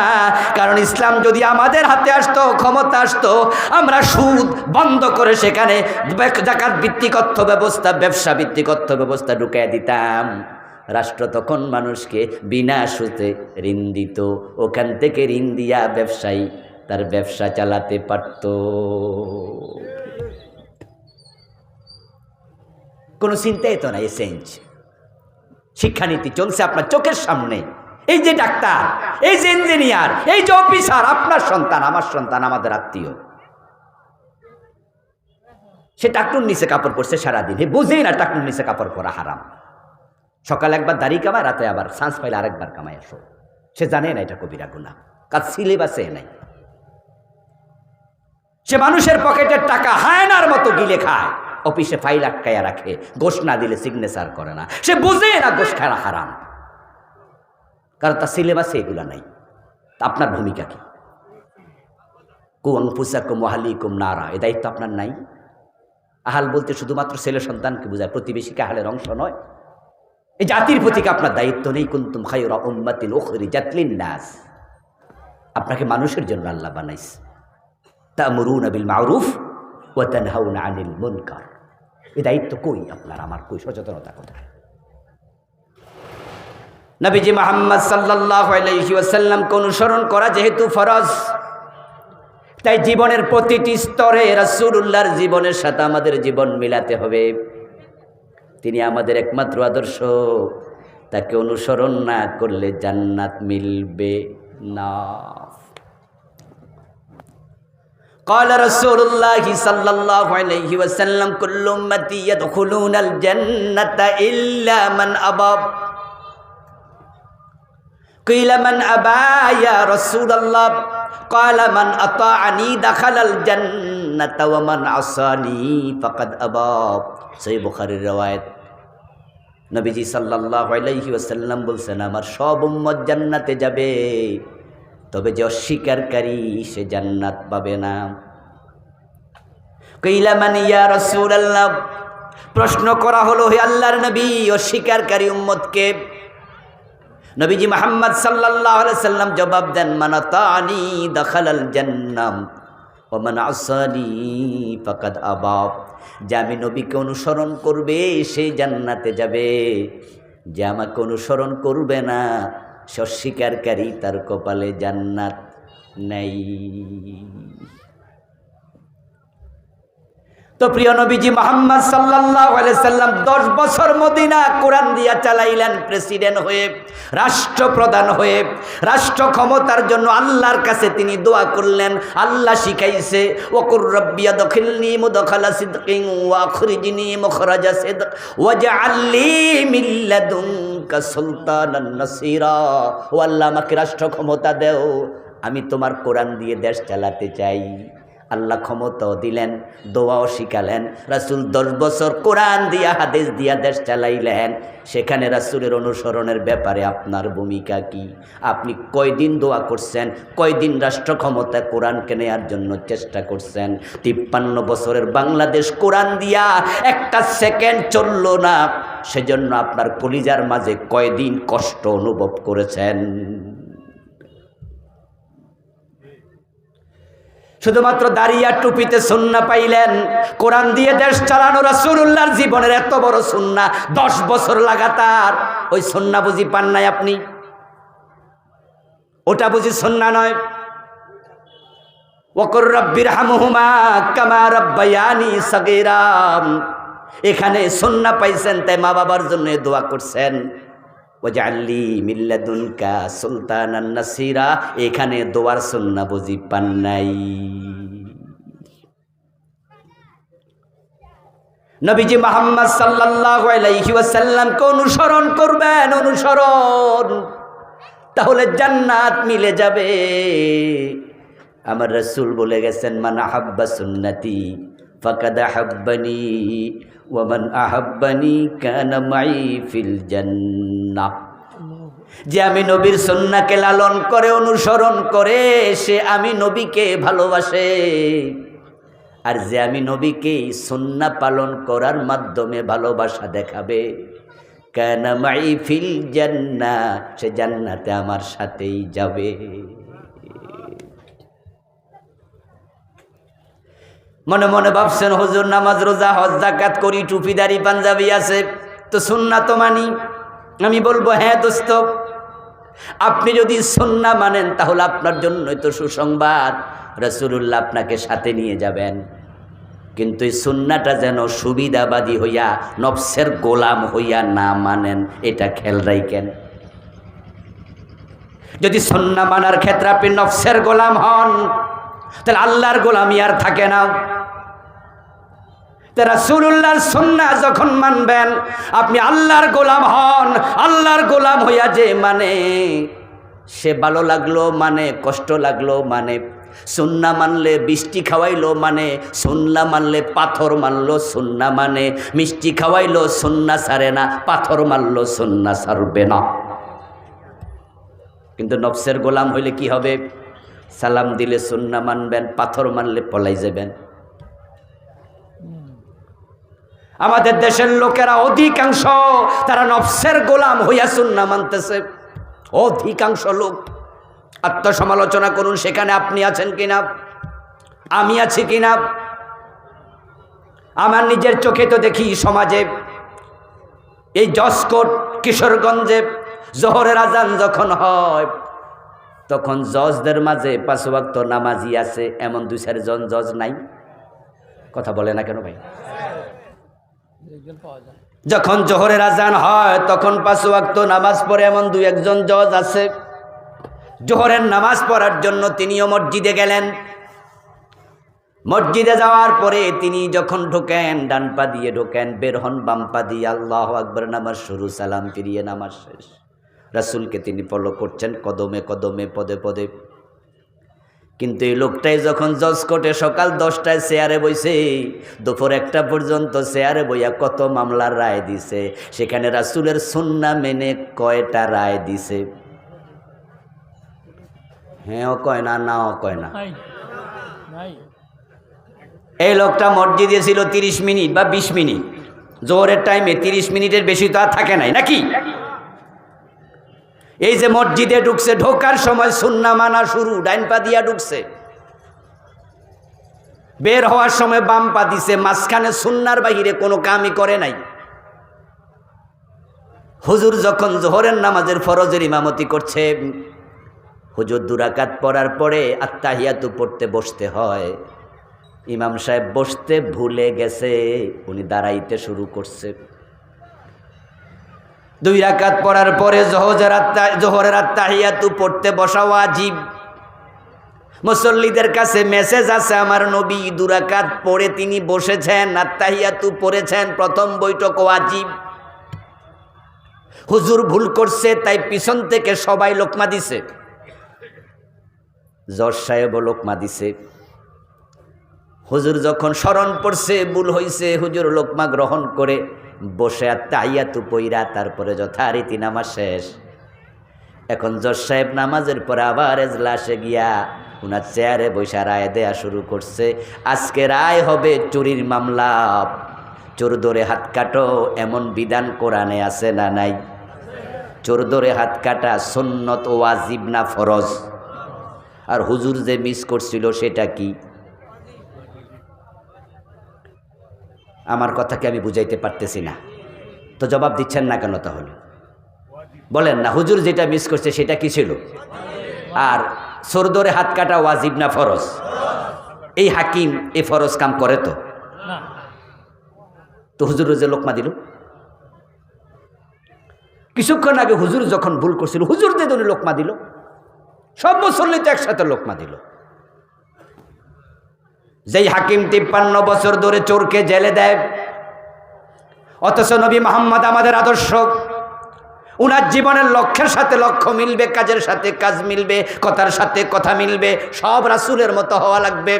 কারণ ইসলাম যদি আমাদের হাতে আসতো, ক্ষমতা আসতো, আমরা সুদ বন্ধ করে সেখানে যাকাত ভিত্তিক অর্থ ব্যবস্থা, ব্যবসা ভিত্তিক অর্থ ব্যবস্থা ঢুকিয়ে দিতাম। রাষ্ট্র তখন মানুষকে বিনা সুদে ঋণ দিত, ওখান থেকে ঋণ দিয়া ব্যবসায়ী তার ব্যবসা চালাতে পারত। কোনো চিন্তাই তো নাই। চেঞ্জ শিক্ষানীতি চলছে আপনার চোখের সামনে। এই যে ডাক্তার, এই যে ইঞ্জিনিয়ার, এই যে অফিসার, আপনার সন্তান, আমার সন্তান, আমাদের আত্মীয়, সে টাকনুর নিচে কাপড় পরছে সারাদিন, হে বুঝেই না টাকনুর নিচে কাপড় পরা হারাম। সকালে একবার দাড়ি কামায়, রাতে আবার চান্স পাইলে আরেকবার কামায় আসো। সে জানে না এটা কবিরা গুনাহ, কাজ সিলেবাসে নাই। সে মানুষের পকেটের টাকা হায়নার মতো গিলে খায়, অফিসে ফাইল আটকায়া রাখে, গোশ না দিলে সিগনেচার করে না। সে বুঝে না গোশ খাওয়া হারাম, কারণ তার সিলেবাসে এগুলা নাই। আপনার ভূমিকা কি? কু আনফুসাকুম ওয়া আহলিকুম নারা, এ দায়িত্ব আপনার নাই? আহাল বলতে শুধুমাত্র ছেলে সন্তানকে বোঝায়, প্রতিবেশীকে আহালের অংশ নয়। এই জাতির প্রতি আপনার দায়িত্ব নেই? কুনতুম খায়রা উম্মাতিন উখরিজাত লিন-নাস, আপনাকে মানুষের জন্য আল্লাহ বানাইছে। তা'মুরুনা বিল মা'রুফ ওয়া তানহাউনা আনিল মুনকার, এই দায়িত্ব কই আপনার আমার? কই সচেতনতা কোথায়? নবীজি মুহাম্মদ সাল্লাল্লাহু আলাইহি ওয়াসাল্লামকে অনুসরণ করা যেহেতু ফরজ, তাই জীবনের প্রতিটি স্তরে রাসূলুল্লাহর জীবনের সাথে আমাদের জীবন মিলাতে হবে। তিনি আমাদের একমাত্র আদর্শ, তাকে অনুসরণ না করলে জান্নাত মিলবে না। قال رسول الله صلى الله عليه وسلم كل امتي يدخلون الجنة إلا من أبى قيل من أبى يا رسول الله قال من أطاعني دخل الجنة ومن عصاني فقد أبى সহিহ বুখারীর riwayat। নবীজি সাল্লাল্লাহু আলাইহি ওয়াসাল্লাম বলছেন, আমার সব উম্মত জান্নাতে যাবে, তবে যে অস্বীকারী সে জান্নাত পাবে না। কিলা মান ইয়া রাসূলুল্লাহ, প্রশ্ন করা হলো, হে আল্লাহর নবী, অস্বীকারী উম্মতকে? নবীজি মুহাম্মদ সাল্লাল্লাহু আলাইহি ওয়াসাল্লাম জবাব দেন, মান আতানি দাখালাল জান্নাহ ওয়া মান আসানি ফাকাদ আবা। যে আমি নবীকে অনুসরণ করবে সেই জান্নাতে যাবে, যে আমাকে অনুসরণ করবে না সে অস্বীকারী, তার কপালে জান্নাত নেই। তো প্রিয় নবীজি মুহাম্মদ সাল্লাল্লাহু আলাইহি সাল্লাম 10 বছর মদিনা কোরআন দিয়া চালাইলেন, প্রেসিডেন্ট হয়ে, রাষ্ট্রপ্রধান হয়ে, রাষ্ট্র ক্ষমতার জন্য আল্লাহর কাছে তিনি দোয়া করলেন। আল্লাহ শিখাইছে, ওয়াকুর রব্বি আদখিলনি মুদখালা সিদকিন ওয়া আখরিজনি মুখরাজা সিদক ওয়াজআল লি মিন লাদুনকা সুলতানান নাসীরা। ও আল্লাহ, আমাকে রাষ্ট্র ক্ষমতা দাও, আমি তোমার কোরআন দিয়ে দেশ চালাতে চাই। আল্লাহ ক্ষমতাও দিলেন, দোয়াও শিখালেন। রাসূল 10 বছর কোরআন দিয়া হাদিস দিয়া দেশ চালাইলেন। সেখানে রাসূলের অনুসরণের ব্যাপারে আপনার ভূমিকা কি? আপনি কয়দিন দোয়া করছেন? কয়দিন রাষ্ট্র ক্ষমতা কোরআনকে নেয়ার জন্য চেষ্টা করছেন? 53 বছরের বাংলাদেশ কোরআন দিয়া একটা সেকেন্ড চলল না, সেজন্য আপনার কলিজার মাঝে কয়দিন কষ্ট অনুভব করেছেন? শুধুমাত্র দাঁড়িয়ে টুপিতে সুন্নাহ পাইলেন, কোরআন দিয়ে দেশ চালানো রাসূলুল্লাহর জীবনের এত বড় সুন্নাহ, 10 বছর লাগাতার। ওই সুন্নাহ বুঝি পান নাই আপনি? ওটা বুঝি সুন্নাহ নয়? ওয়াকুর রাব্বিরহামহুমা কামা রাব্বায়ানি সাগীরা। এখানে সুন্নাহ পাইছেন, তাই মা বাবার জন্য দোয়া করছেন, ওয়াজআল লি মিন লাদুনকা সুলতানান নাসীরা। এখানে দোয়ার সুন্নাহ বুঝি পান নাই? নবীজি মুহাম্মদ সাল্লাল্লাহু আলাইহি ওয়াসাল্লামকে অনুসরণ করবেন, অনুসরণ, তাহলে জান্নাত মিলে যাবে। আমার রাসূল বলে গেছেন, মান আহাব্বা সুন্নতি ফাকাদ আহাব্বানি ওয়া মান আহাব্বানি কানা মাই ফিল জান্নাহ। যে আমি নবীর সুন্নাহকে লালন করে, অনুসরণ করে, সে আমি নবীকে ভালোবাসে। আর যে আমি নবীকে সুন্নাহ পালন করার মাধ্যমে ভালোবাসা দেখাবে, কানা মাই ফিল জান্নাহ, সে জান্নাতে আমার সাথেই যাবে। মনে মনে ভাবছেন, হুজুর নামাজ রোজা হজ যাকাত করি, টুপিদারি পাঞ্জাবি আছে, তো সুন্নাহ তো মানি। আমি বলবো, হ্যাঁ দোস্ত, আপনি যদি সুন্নাহ মানেন তাহলে আপনার জন্যই তো সুসংবাদ, রাসূলুল্লাহ আপনাকে সাথে নিয়ে যাবেন। কিন্তু এই সুন্নাহটা যেন সুবিধাবাদী হইয়া, নফসের গোলাম হইয়া না মানেন, এটা খেয়াল রাখেন। যদি সুন্নাহ মানার ক্ষেত্রে আপনি নফসের গোলাম হন, তাহলে আল্লাহর গোলামি আর থাকে না। রাসূলুল্লাহর সুন্নাহ যখন মানবেন, আপনি আল্লাহর গোলাম হন। আল্লাহর গোলাম হইয়া যে মানে, সে ভালো লাগলো মানে, কষ্ট লাগলো মানে, সুন্নাহ মানলে বৃষ্টি খাওয়াইলো মানে, সুন্নাহ মানলে পাথর মানলো, সুন্নাহ মানে মিষ্টি খাওয়াইলো, সুন্নাহ ছাড়ে না, পাথর মারলো, সুন্নাহ ছাড়বে না। কিন্তু নফসের গোলাম হইলে কি হবে? সালাম দিলে সুন্নাহ মানবেন, পাথর মানলে পলাই যাবেন। আমাদের দেশের লোকেরা অধিকাংশ তারা নফসের গোলাম হইয়া সুন্নাহ মানতেছে। অধিকাংশ লোক, আত্মসমালোচনা করুন, সেখানে আপনি আছেন কিনা, আমি আছি কিনা। আমার নিজের চোখে তো দেখি সমাজে, এই জসকোট কিশোরগঞ্জে জোহরের আজান যখন হয়, তখন জজদের মাঝে 5 ওয়াক্ত নামাজি আছে এমন 2-4 জন জজ নাই? কথা বলে না কেন ভাই? যখন জোহরের আজান হয় তখন 5 ওয়াক্ত নামাজ পড়ে এমন 2-1 জন জজ আছে। জোহরের নামাজ পড়ার জন্য তিনিও মসজিদে গেলেন। মসজিদে যাওয়ার পরে তিনি যখন ঢোকেন ডান পা দিয়ে ঢোকেন, বের হন বাম পা দিয়ে। আল্লাহু আকবার, নামাজ শুরু, সালাম ফিরিয়ে নামাজ শেষ। রাসূলকে তিনি ফলো করছেন কদমে কদমে, পদে পদে। কিন্তু এই লোকটাই যখন জজ কোর্টে সকাল 10টায় চেয়ারে বইছে, দুপুর 1টা পর্যন্ত চেয়ারে বইয়া কত মামলার রায় দিছে, সেখানে রাসূলের সুন্নাহ মেনে কয়টা রায় দিছে? হ্যাঁও কয় না, নাও কয় না। এই লোকটা মসজিদে ছিল 30 মিনিট বা 20 মিনিট। জোহরের টাইমে 30 মিনিটের বেশি তো আর থাকে নাই নাকি? এই যে মসজিদে ঢুকছে, ঢোকার সময় সুন্নাহ মানা শুরু, ডাইন পা দিয়া ঢুকছে। বের হওয়ার সময় বাম পা দিছে, মাঝখানে সুন্নাহর বাহিরে কোনো কামই করে নাই। হুজুর যখন জোহরের নামাজের ফরজের ইমামতি করছে, হুজুর 2 রাকাত পড়ার পরে আত্তাহিয়াতু পড়তে বসতে হয়। ইমাম সাহেব বসতে ভুলে গেছে, উনি দাঁড়াইতে শুরু করছে। 2 রাকাত পড়ার পরে জোহরের আত্তাহিয়াতু পড়তে বসা ওয়াজিব। মুসল্লিদের কাছে মেসেজ আছে, আমার নবী 2 রাকাত পড়ে তিনি বসেছেন, আত্তাহিয়াতু পড়েছেন, প্রথম বৈঠক ওয়াজিব। হুজুর ভুল করছে, তাই পিছন থেকে সবাই লোকমা দিছে। জজ সাহেবও লোকমা দিছে। হুজুর যখন স্মরণ পড়ছে ভুল হইছে, হুজুর লোকমা গ্রহণ করে বসে আত্তাহিয়াতু পইরা তারপরে যথারীতি নামাজ শেষ। এখন জজ সাহেব নামাজের পরে আবার এজলাসে গিয়া উনার চেয়ারে বৈশা রায় দেয়া শুরু করছে। আজকে রায় হবে চুরির মামলা, চোর ধরে হাত কাটো, এমন বিধান কোরআনে আছে না নাই? চোর ধরে হাত কাটা সুন্নত ওয়াজিব না ফরজ? আর হুজুর যে মিস করছিল সেটা কি? আমার কথাকে আমি বুঝাইতে পারতেছি না, তো জবাব দিচ্ছেন না কেন? তাহলে বলেন না, হুজুর যেটা মিস করছে সেটা কি ছিল? আর চোর ধরে হাত কাটা ওয়াজিব না ফরজ? এই হাকিম এই ফরজ কাম করে তো হুজুর যে লোকমা দিল। কিছুক্ষণ আগে হুজুর যখন ভুল করছিল, হুজুর যে উনি লোকমা দিল, সব মুসল্লি তো একসাথে লোকমা দিল। যেই হাকিম 53 বছর ধরে চোরকে জেলে দেয়, অথচ নবী মুহাম্মদ আমাদের আদর্শ, উনার জীবনের লক্ষ্যের সাথে লক্ষ্য মিলবে, কাজের সাথে কাজ মিলবে, কথার সাথে কথা মিলবে, সব রাসূলের মতো হওয়া লাগবে।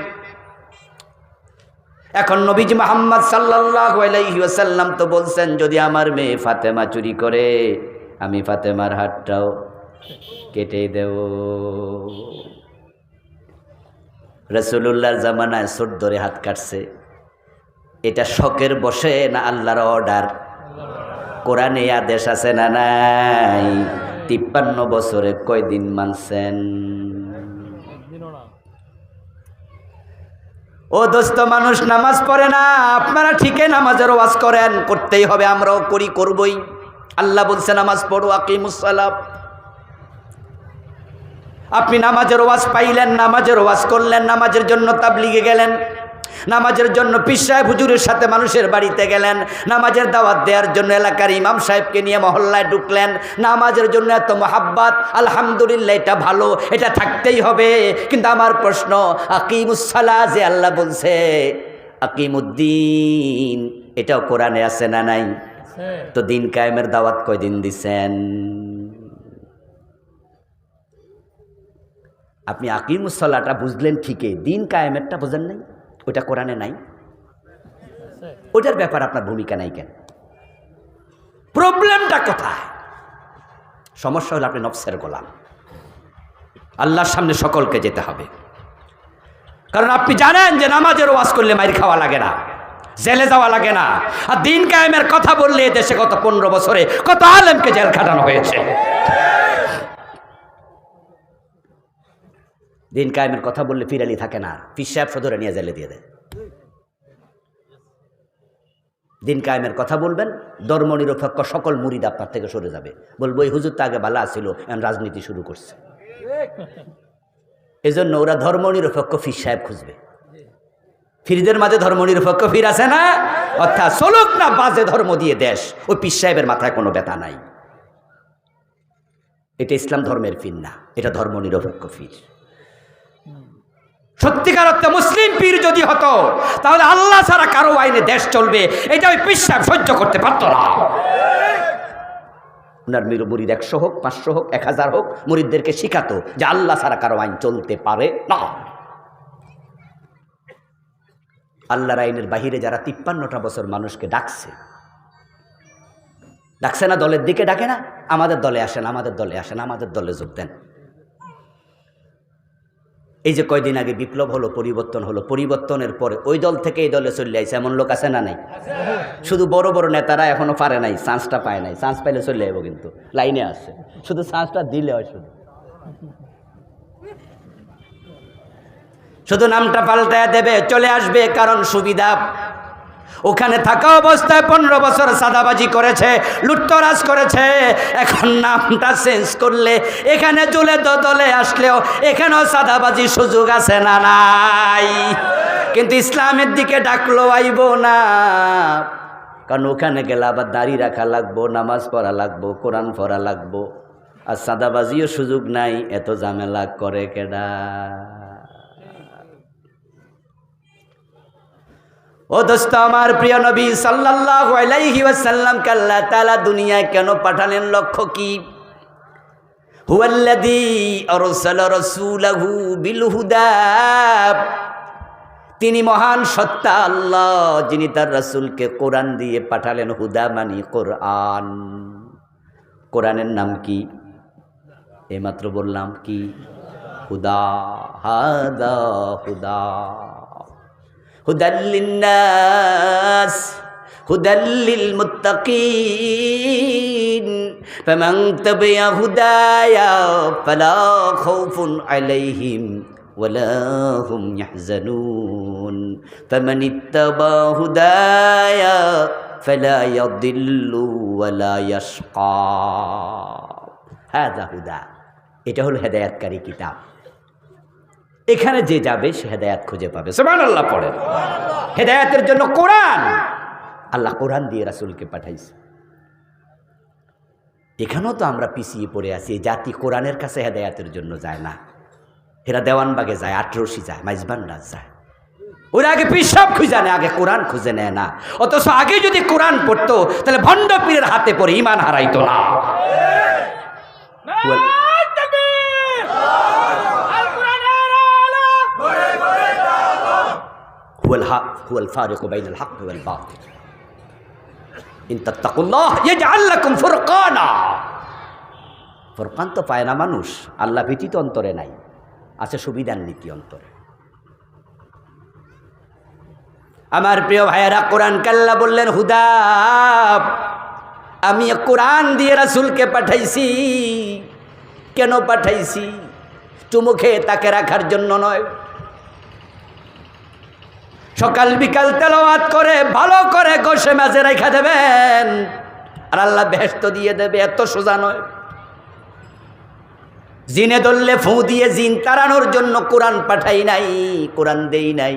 এখন নবীজি মুহাম্মদ সাল্লাল্লাহু আলাইহি ওয়াসাল্লাম তো বলছেন, যদি আমার মেয়ে ফাতেমা চুরি করে আমি ফাতেমার হাতটাও কেটে দেব। রাসূলুল্লাহর জামানায় চোর ধরে হাত কাটছে, এটা শখের বসে না আল্লাহর অর্ডার? কোরআনে আদেশ আছে না নাই? 53 বছরে কয়দিন মানছেন? ও দোস্ত, মানুষ নামাজ পড়ে না, আপনারা ঠিকই নামাজের ওয়াজ করেন, করতেই হবে, আমরাও করি, করবই। আল্লাহ বলছে নামাজ পড়ো, আকিমুস সালাত। আপনি নামাজের ওয়াজ পাইলেন, নামাজের ওয়াজ করলেন, নামাজের জন্য তাবলিগে গেলেন, নামাজের জন্য পীর সাহেব হুজুরের সাথে মানুষের বাড়িতে গেলেন, নামাজের দাওয়াত দেওয়ার জন্য এলাকার ইমাম সাহেবকে নিয়ে মহল্লায় ঢুকলেন, নামাজের জন্য এত মহাব্বত, আলহামদুলিল্লাহ, এটা ভালো, এটা থাকতেই হবে। কিন্তু আমার প্রশ্ন, আকিমুস সালাহ যে আল্লাহ বলছে, আকিমুদ্দিন, এটাও কোরআনে আছে না নাই? তো দিন কায়েমের দাওয়াত কয়দিন দিছেন? আপনি আকিমুস সালাহটা বুঝলেন ঠিকই, দিন কায়েমেরটা বোঝেন নাই, ওটা কোরআনে নাই। ওটার ব্যাপার আপনার ভূমিকা নাই কেন? প্রবলেমটা কোথায়? সমস্যা হলো আপনি নফসের গোলাম। আল্লাহর সামনে সকলকে যেতে হবে, কারণ আপনি জানেন যে নামাজের ওয়াজ করলে মাইর খাওয়া লাগে না, জেলে যাওয়া লাগে না। আর দিন কায়েমের কথা বললে দেশে গত 15 বছরে কত আলেমকে জেল খাটানো হয়েছে। দিন কায়েমের কথা বললে ফিরালি থাকে না, পীর সাহেব সদরে নিয়ে জেলে দিয়ে দেয়। দিন কায়েমের কথা বলবেন, ধর্মনিরপেক্ষ সকল মুরিদ আপনার থেকে সরে যাবে, বলবো এই হুজুর তো আগে ভালো ছিল, এখন রাজনীতি শুরু করছে। এজন্য ওরা ধর্মনিরপেক্ষ পীর সাহেব খুঁজবে। ফিরদের মাঝে ধর্মনিরপেক্ষ ফির আছে না, অর্থাৎ চলুক না বাজে ধর্ম দিয়ে দেশ, ওই পীর সাহেবের মাথায় কোনো ব্যথা নাই। এটা ইসলাম ধর্মের ফির না, এটা ধর্মনিরপেক্ষ ফির। সত্যিকার অর্থে মুসলিম পীর যদি হতো তাহলে আল্লাহ ছাড়া কারো আইনে দেশ চলবে, এটা ওই পীর সাহেব সহ্য করতে পারত না। ওনার মুরিদ 100 হোক, 500 হোক, 1000 হোক, মুরিদদেরকে শিখাতো যে আল্লাহ ছাড়া কারো আইন চলতে পারে না। আল্লাহর আইনের বাহিরে যারা 53টা বছর মানুষকে ডাকছে না, দলের দিকে ডাকে না, আমাদের দলে আসেন, আমাদের দলে আসেন, আমাদের দলে যোগ দেন। এই যে কয়দিন আগে বিপ্লব হলো, পরিবর্তন হলো, পরিবর্তনের পরে ওই দল থেকে এই দলে চলে আসছে এমন লোক আছে না নাই? শুধু বড় বড় নেতারা এখনো পারে নাই, চান্সটা পায় নাই। চান্স পাইলে চলে যাবো, কিন্তু লাইনে আছে, শুধু চান্সটা দিলে হয়। শুধু নামটা পাল্টায় দেবে, চলে আসবে, কারণ সুবিধা। ওখানে থাকা অবস্থায় 15 বছর সাদাবাজি করেছে, লুটতরাজ করেছে, এখন নামটা চেঞ্জ করলে এখানে চলে দলে আসলেও এখানেও সাদাবাজি সুযোগ আছে না নাই? কিন্তু ইসলামের দিকে ডাকলো আইব না, কারণ ওখানে গেলে আবার দাড়ি রাখা লাগবো, নামাজ পড়া লাগবো, কোরআন পড়া লাগবো, আর সাদাবাজিও সুযোগ নাই। এত ঝামেলা করে কেডা? ও দোস্ত, আমার প্রিয় নবী সাল্লাল্লাহু আলাইহি ওয়াসাল্লামকে আল্লাহ তাআলা দুনিয়ায় কেন পাঠালেন? লক্ষ্য কি? হুয়াল্লাযী আরসালা রাসূলাহু বিল হুদা, তিনি মহান সত্তা আল্লাহ, যিনি তার রাসূলকে কোরআন দিয়ে পাঠালেন। হুদা মানে কোরআন। কোরআনের নাম কি? এইমাত্র বললাম কি? হুদা। হাদা হুদা, হুদাল লিন্নাস, হুদাল লিল মুত্তাকিন, ফামান তাবিআ হুদায়া ফালা খাউফুন আলাইহিম ওয়ালা হুম ইয়াহজানুন, ফামান ইত্তাবা হুদায়া ফালা ইয়াদিল্লু ওয়ালা ইয়াশকা। হাদা হুদা, এটা হলো হেদায়েতকারী কিতাব। এখানে যে যাবে সে হেদায়েত খুঁজে পাবে। সুবহানাল্লাহ পড়েন। হেদায়েতের জন্য কোরআন, আল্লাহ কোরআন দিয়ে রাসূলকে পাঠাইছে। এখানেও তো আমরা পিছিয়ে পড়ে আছি। জাতি কোরআনের কাছে হেদায়েতের জন্য যায় না, এরা দেওয়ানবাগে যায়, আটরশি যায়, মাইজবান্ডার যায়। ওরা আগে পিসাব খুঁজে নেয়, আগে কোরআন খুঁজে নেয় না। অথচ আগে যদি কোরআন পড়তো তাহলে ভণ্ড পীরের হাতে পড়ে ঈমান হারাইতো না। হুয়াল ফারিকু বাইনাল হক ওয়াল বাতিল, ইন তাত্তাকুল্লাহ ইয়াজআল লাকুম ফুরকানা। ফুরকান তো পায় না মানুষ, আল্লাহ ভীতি তো অন্তরে নাই, আছে সুবিধার নীতি অন্তরে। আমার প্রিয় ভাইয়েরা, কোরআন কাল্লা বললেন হুদা, আমি কোরআন দিয়ে রাসূলকে পাঠাইছি। কেন পাঠাইছি? চুমু খেয়ে তাকে রাখার জন্য নয়, সকাল বিকাল তেলাওয়াত করে ভালো করে গোশে মাঝে রেখা দেবেন আর আল্লাহ বেহেশত দিয়ে দেবে, এত সোজা নয়। জিনে ধরলে ফু দিয়ে জিন তাড়ানোর জন্য কোরআন পাঠাই নাই, কোরআন দেই নাই।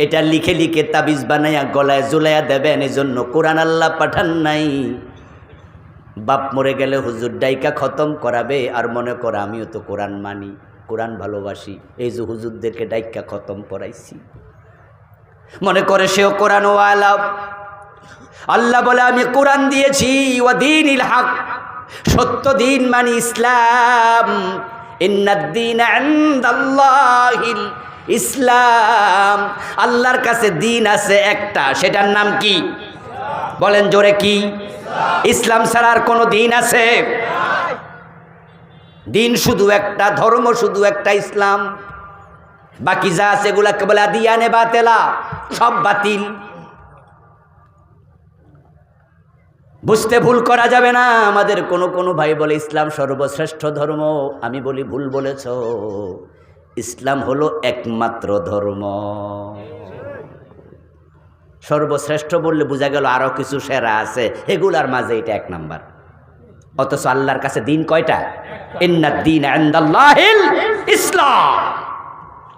এটা লিখে লিখে তাবিজ বানাইয়া গলায় ঝুলাইয়া দেবেন, এই জন্য কোরআন আল্লাহ পাঠান নাই। বাপ মরে গেলে হুজুর ডাইকা খতম করাবে আর মনে করে আমিও তো কোরআন মানি, কোরআন ভালোবাসি, এই যে হুজুরদেরকে ডাইকা খতম করাইছি, মনে করে সেও কোরআন ওয়ালা। আল্লাহ বলে আমি কোরআন দিয়েছি, ওয়া দীনিল হক, সত্য দিন মানে ইসলাম। ইন্নাদ-দীনা ইনদাল্লাহিল ইসলাম, আল্লাহর কাছে দিন আছে একটা, সেটার নাম কি? বলেন জোরে, কি? ইসলাম ছাড়া আর কোনো দিন আছে? দিন শুধু একটা, ধর্ম শুধু একটা, ইসলাম। বাকি যা আছে এগুলাকে বলে আদিয়ানে বাতেলা, সব বাতিল। বুঝতে ভুল করা যাবে না। আমাদের কোনো ভাই বলে ইসলাম সর্বশ্রেষ্ঠ ধর্ম, আমি বলি ভুল বলেছ। ইসলাম হলো একমাত্র ধর্ম। সর্বশ্রেষ্ঠ বললে বোঝা গেল আরো কিছু সেরা আছে, এগুলার মাঝে এটা 1 নাম্বার। অথচ আল্লাহর কাছে দিন কয়টা? ইন্নাদ-দীন ইনদাল্লাহিল ইসলাম,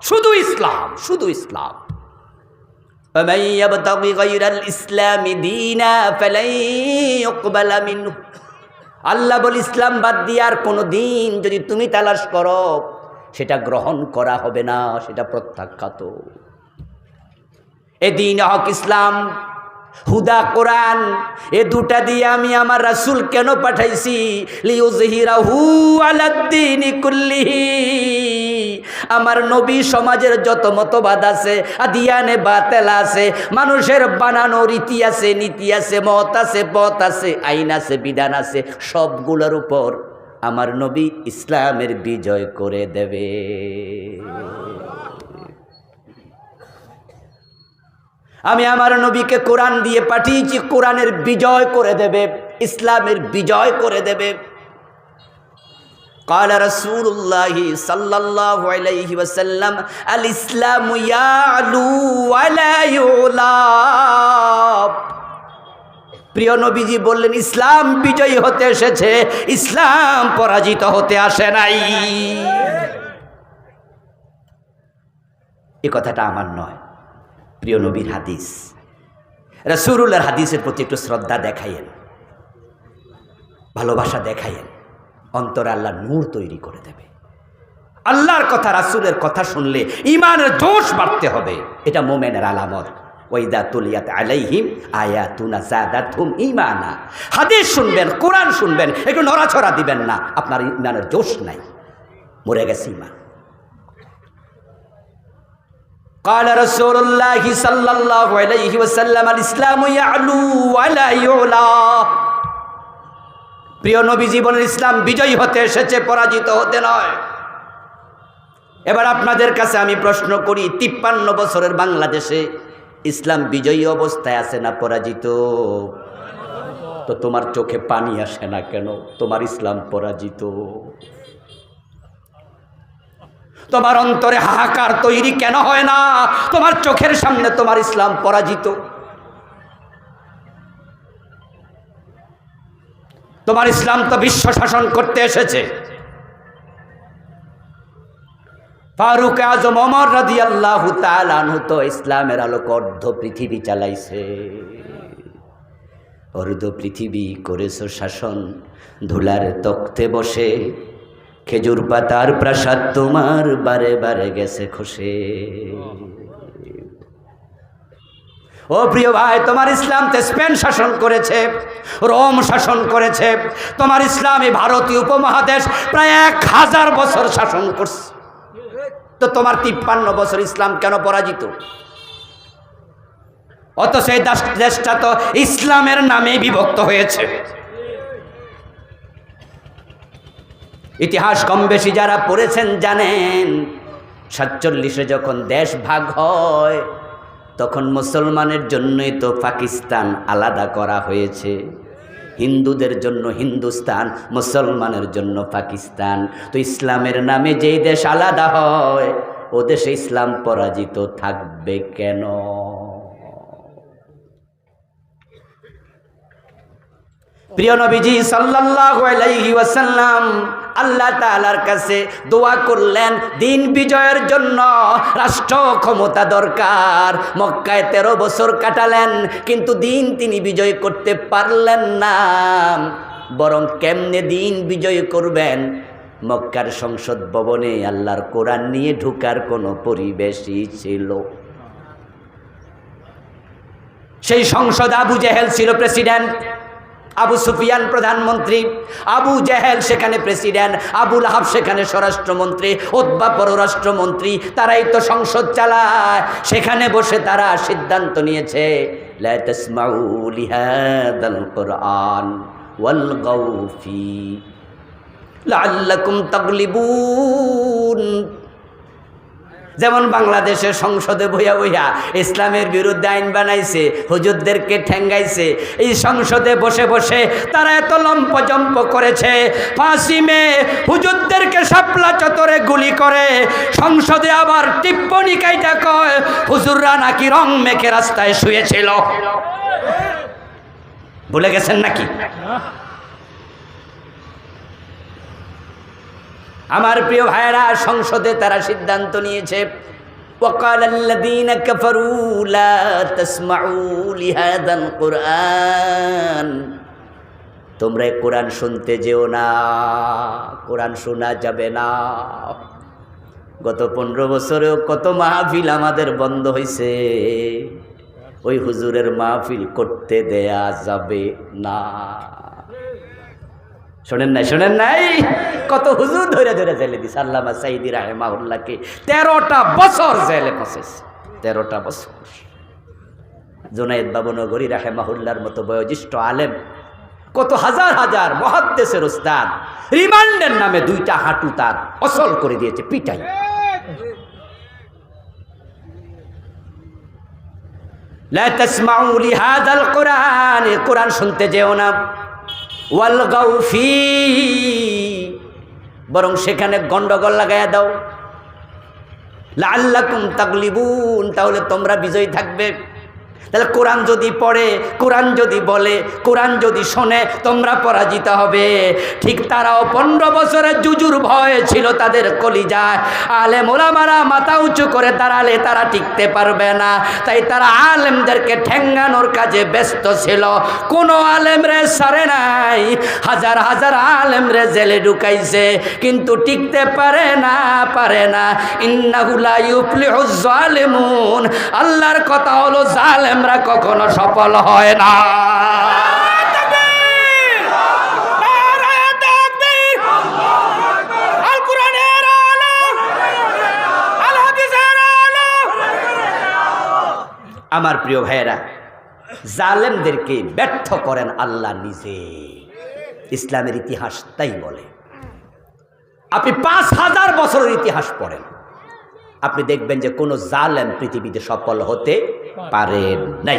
শুধু ইসলাম, শুধু ইসলাম। ومن يبتغي غير الإسلام دينا فلن يقبل منه। আল্লাহ বল ইসলাম বাদ দিয়ে আর কোনো দিন যদি তুমি তালাশ করো সেটা গ্রহণ করা হবে না, সেটা প্রত্যাখ্যাত। এ দিন হক ইসলাম, হুদা কোরআন, এ দুটা দিয়ে আমি আমার রাসূল কেন পাঠাইছি? লিইয়ুযহিরাহু আলাদ-দীনি কুল্লিহি। আমার নবী সমাজের যত মতবাদ আছে, আদিয়ানে বাতেল আছে, মানুষের বানানো রীতি আছে, নীতি আছে, মত আছে, পথ আছে, আইন আছে, বিধান আছে, সবগুলোর উপর আমার নবী ইসলামের বিজয় করে দেবে। আমি আমার নবীকে কোরআন দিয়ে পাঠিয়েছি, কোরআনের বিজয় করে দেবে, ইসলামের বিজয় করে দেবে। قال رسول الله صلى الله عليه وسلم الاسلام يعلو ولا يعلى। প্রিয় নবীজি বললেন ইসলাম বিজয়ী হতে এসেছে, ইসলাম পরাজিত হতে আসে নাই। এই কথাটা আমার নয়, প্রিয় নবীর হাদিস। রাসূলুল্লাহর হাদিসের প্রতি একটু শ্রদ্ধা দেখাইয়েন, ভালোবাসা দেখাইয়েন, অন্তরে আল্লাহ নূর তৈরি করে দেবে। আল্লাহর কথা, রাসূলের কথা শুনলে ঈমানের জোশ বাড়তে হবে, এটা মুমিনের আলামত। ওয়াইদা তুলিয়াত আলাইহিম আয়াতুনা যাদাতহুম ঈমানা। হাদিস শুনবেন, কোরআন শুনবেন, একটু নড়াচড়া দিবেন না, আপনার ঈমানের জোশ নাই, মরে গেছে ঈমান। قال رسول الله صلى الله عليه وسلم الاسلام يعلو ولا يعلى। প্রিয় নবীজি বলেন ইসলাম বিজয়ী হতে এসেছে, পরাজিত হতে নয়। এবার আপনাদের কাছে আমি প্রশ্ন করি, 53 বছরের বাংলাদেশে ইসলাম বিজয়ী অবস্থায় আছে না পরাজিত? তো তোমার চোখে পানি আসে না কেন? তোমার ইসলাম পরাজিত। তোমার অন্তরে হাহাকার তৈরি কেন হয় না? তোমার চোখের সামনে তোমার ইসলাম পরাজিত। তোমার ইসলাম তো বিশ্ব শাসন করতে এসেছে। ফারুক আজম ওমর রাদিয়াল্লাহু তাআলা আনহু তো ইসলামের আলোকে অর্ধ পৃথিবী চালাইছে। অর্ধ পৃথিবী করেছো শাসন, ধুলার তখ্তে বসে, খেজুর পাতার প্রাসাদ তোমার বারে বারে গেছে খসে। ও প্রিয় ভাই, তোমার ইসলাম তো স্পেন শাসন করেছে, রোম শাসন করেছে। তোমার ইসলামী ভারতীয় উপমহাদেশ প্রায় 1000 বছর শাসন করছে। তো তোমার 53 বছর ইসলাম কেন পরাজিত? অথচ এই দেশটা তো ইসলামের নামে বিভক্ত হয়েছে। ইতিহাস কম বেশি যারা পড়েছেন জানেন, 47-এ যখন দেশ ভাগ হয় তখন মুসলমানের জন্যই তো পাকিস্তান আলাদা করা হয়েছে। হিন্দুদের জন্য হিন্দুস্তান, মুসলমানের জন্য পাকিস্তান। তো ইসলামের নামে যেই দেশ আলাদা হয় ও দেশে ইসলাম পরাজিত থাকবে কেন? প্রিয় নবীজি সাল্লাল্লাহু আলাইহি ওয়াসাল্লাম আল্লাহ তাআলার কাছে দোয়া করলেন দিন বিজয়ের জন্য। রাষ্ট্র ক্ষমতা দরকার। মক্কায় 13 বছর কাটালেন, কিন্তু দিন তিনি বিজয় করতে পারলেন না। বরং কেমনে দিন বিজয় করবেন? মক্কার সংসদ ভবনে আল্লাহর কোরআন নিয়ে ঢুকার কোনো পরিবেশই ছিল? সেই সংসদ আবু জেহেল ছিল প্রেসিডেন্ট, আবু সুফিয়ান প্রধানমন্ত্রী, আবু জেহেল সেখানে প্রেসিডেন্ট, আবু লাহাব সেখানে স্বরাষ্ট্রমন্ত্রী, উতবা পররাষ্ট্রমন্ত্রী। তারাই তো সংসদ চালায়। সেখানে বসে তারা সিদ্ধান্ত নিয়েছে লা তাসমাউ লিহাদাল কুরআন ওয়ালগাউ ফি লাআল্লাকুম তাগলিবুন। যেমন বাংলাদেশের সংসদে বইয়া বইয়া ইসলামের বিরুদ্ধে আইন বানাইছে, হুজুরদেরকে ঠেঙ্গাইছে। এই সংসদে বসে বসে তারা এত লম্পজম্প করেছে, 5 মে হুজুরদেরকে শাপলা চত্বরে গুলি করে। সংসদে আবার টিপ্পনী কাইটা কয় হুজুররা নাকি রং মেখে রাস্তায় শুয়েছিল। ভুলে গেছেন নাকি? আমার প্রিয় ভাইরা, সংসদে তারা সিদ্ধান্ত নিয়েছে, وقال الذين كفروا لا تسمعوا لهذا القرآن, তোমরা কোরআন শুনতে যেও না, কোরআন শোনা যাবে না। গত 15 বছরেও কত মাহফিল আমাদের বন্ধ হয়েছে, ওই হুজুরের মাহফিল করতে দেয়া যাবে না। শোনেন নাই, শোনেন নাই, কত হুজুর ধরে ধরে জেলে দিছে। আল্লামা সাইদি রাহিমাহুল্লাহকে 13টা বছর জেলে ফেসেছে, 13টা বছর। জুনায়েদ বাবুনগরী রাহিমাহুল্লাহর মতো বয়োজ্যেষ্ঠ আলেম, কত হাজার হাজার মুহাদ্দিসের উস্তাদ রিমান্ডের নামে 2টা হাঁটু তার অসল করে দিয়েছে পিটাই। লা তাসমাউ লিহাযাল কুরআন, কোরআন শুনতে যেও না। ওয়ালগাউ ফি, বরং সেখানে গন্ডগোল লাগাইয়া দাও। লাআল্লাকুম তাগলিবুন, তাহলে তোমরা বিজয়ী থাকবে। তাহলে কোরআন যদি পড়ে, কোরআন যদি বলে, কোরআন যদি শোনে, তোমরা পরাজিত হবে। ঠিক তারাও 15 বছরের জুজুর ভয় ছিল তাদের কলিজায়। আলেম ওলামারা মাথা উঁচু করে দাঁড়ালে তারা টিকতে পারবে না, তাই তারা আলেমদেরকে ঠেঙ্গানোর কাজে ব্যস্ত ছিল। কোনো আলেমরে সারে নাই, হাজার হাজার আলেমরে জেলে ঢুকাইছে, কিন্তু টিকতে পারে না, পারে না। ইন্নাহু লা ইউফলিহুজ জালিমুন, আল্লাহর কথা হলো জালেম আমরা কখনো সফল হয় না। আমার প্রিয় ভাইয়েরা, জালেমদেরকে ব্যর্থ করেন আল্লাহ নিজে। ইসলামের ইতিহাস তাই বলে। আপনি 5000 বছরের ইতিহাস পড়েন, আপনি দেখবেন যে কোনো জালেম পৃথিবীতে সফল হতে পারেন নাই।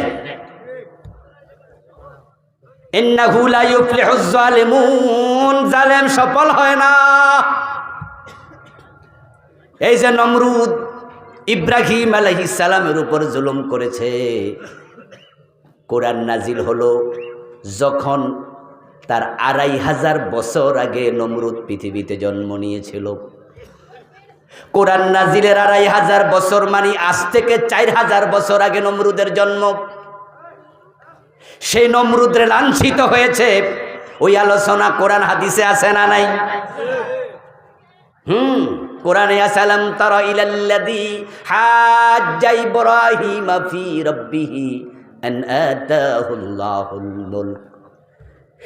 ইন্নাহু লা ইউফলিহুজ জালিমুন, জালেম সফল হয় না। এই যে নমরুদ ইব্রাহিম আলাইহিস সালামের উপর জুলুম করেছে, কোরআন নাজিল হলো যখন তার 2500 বছর আগে নমরুদ পৃথিবীতে জন্ম নিয়েছিল। কোরআন নাজিলের 2500 বছর মানে আজ থেকে 4000 বছর আগে নমরুদের জন্ম। সেই নমরুদরে লাঞ্ছিত হয়েছে, ওই আলোচনা কোরআন হাদিসে আছে না নাই? কোরআনে আসালাম তারা ইলাল্লাযী হাজ্জা ইব্রাহিম ফি রাব্বিহি আন আতাহুল্লাহুল মুলক।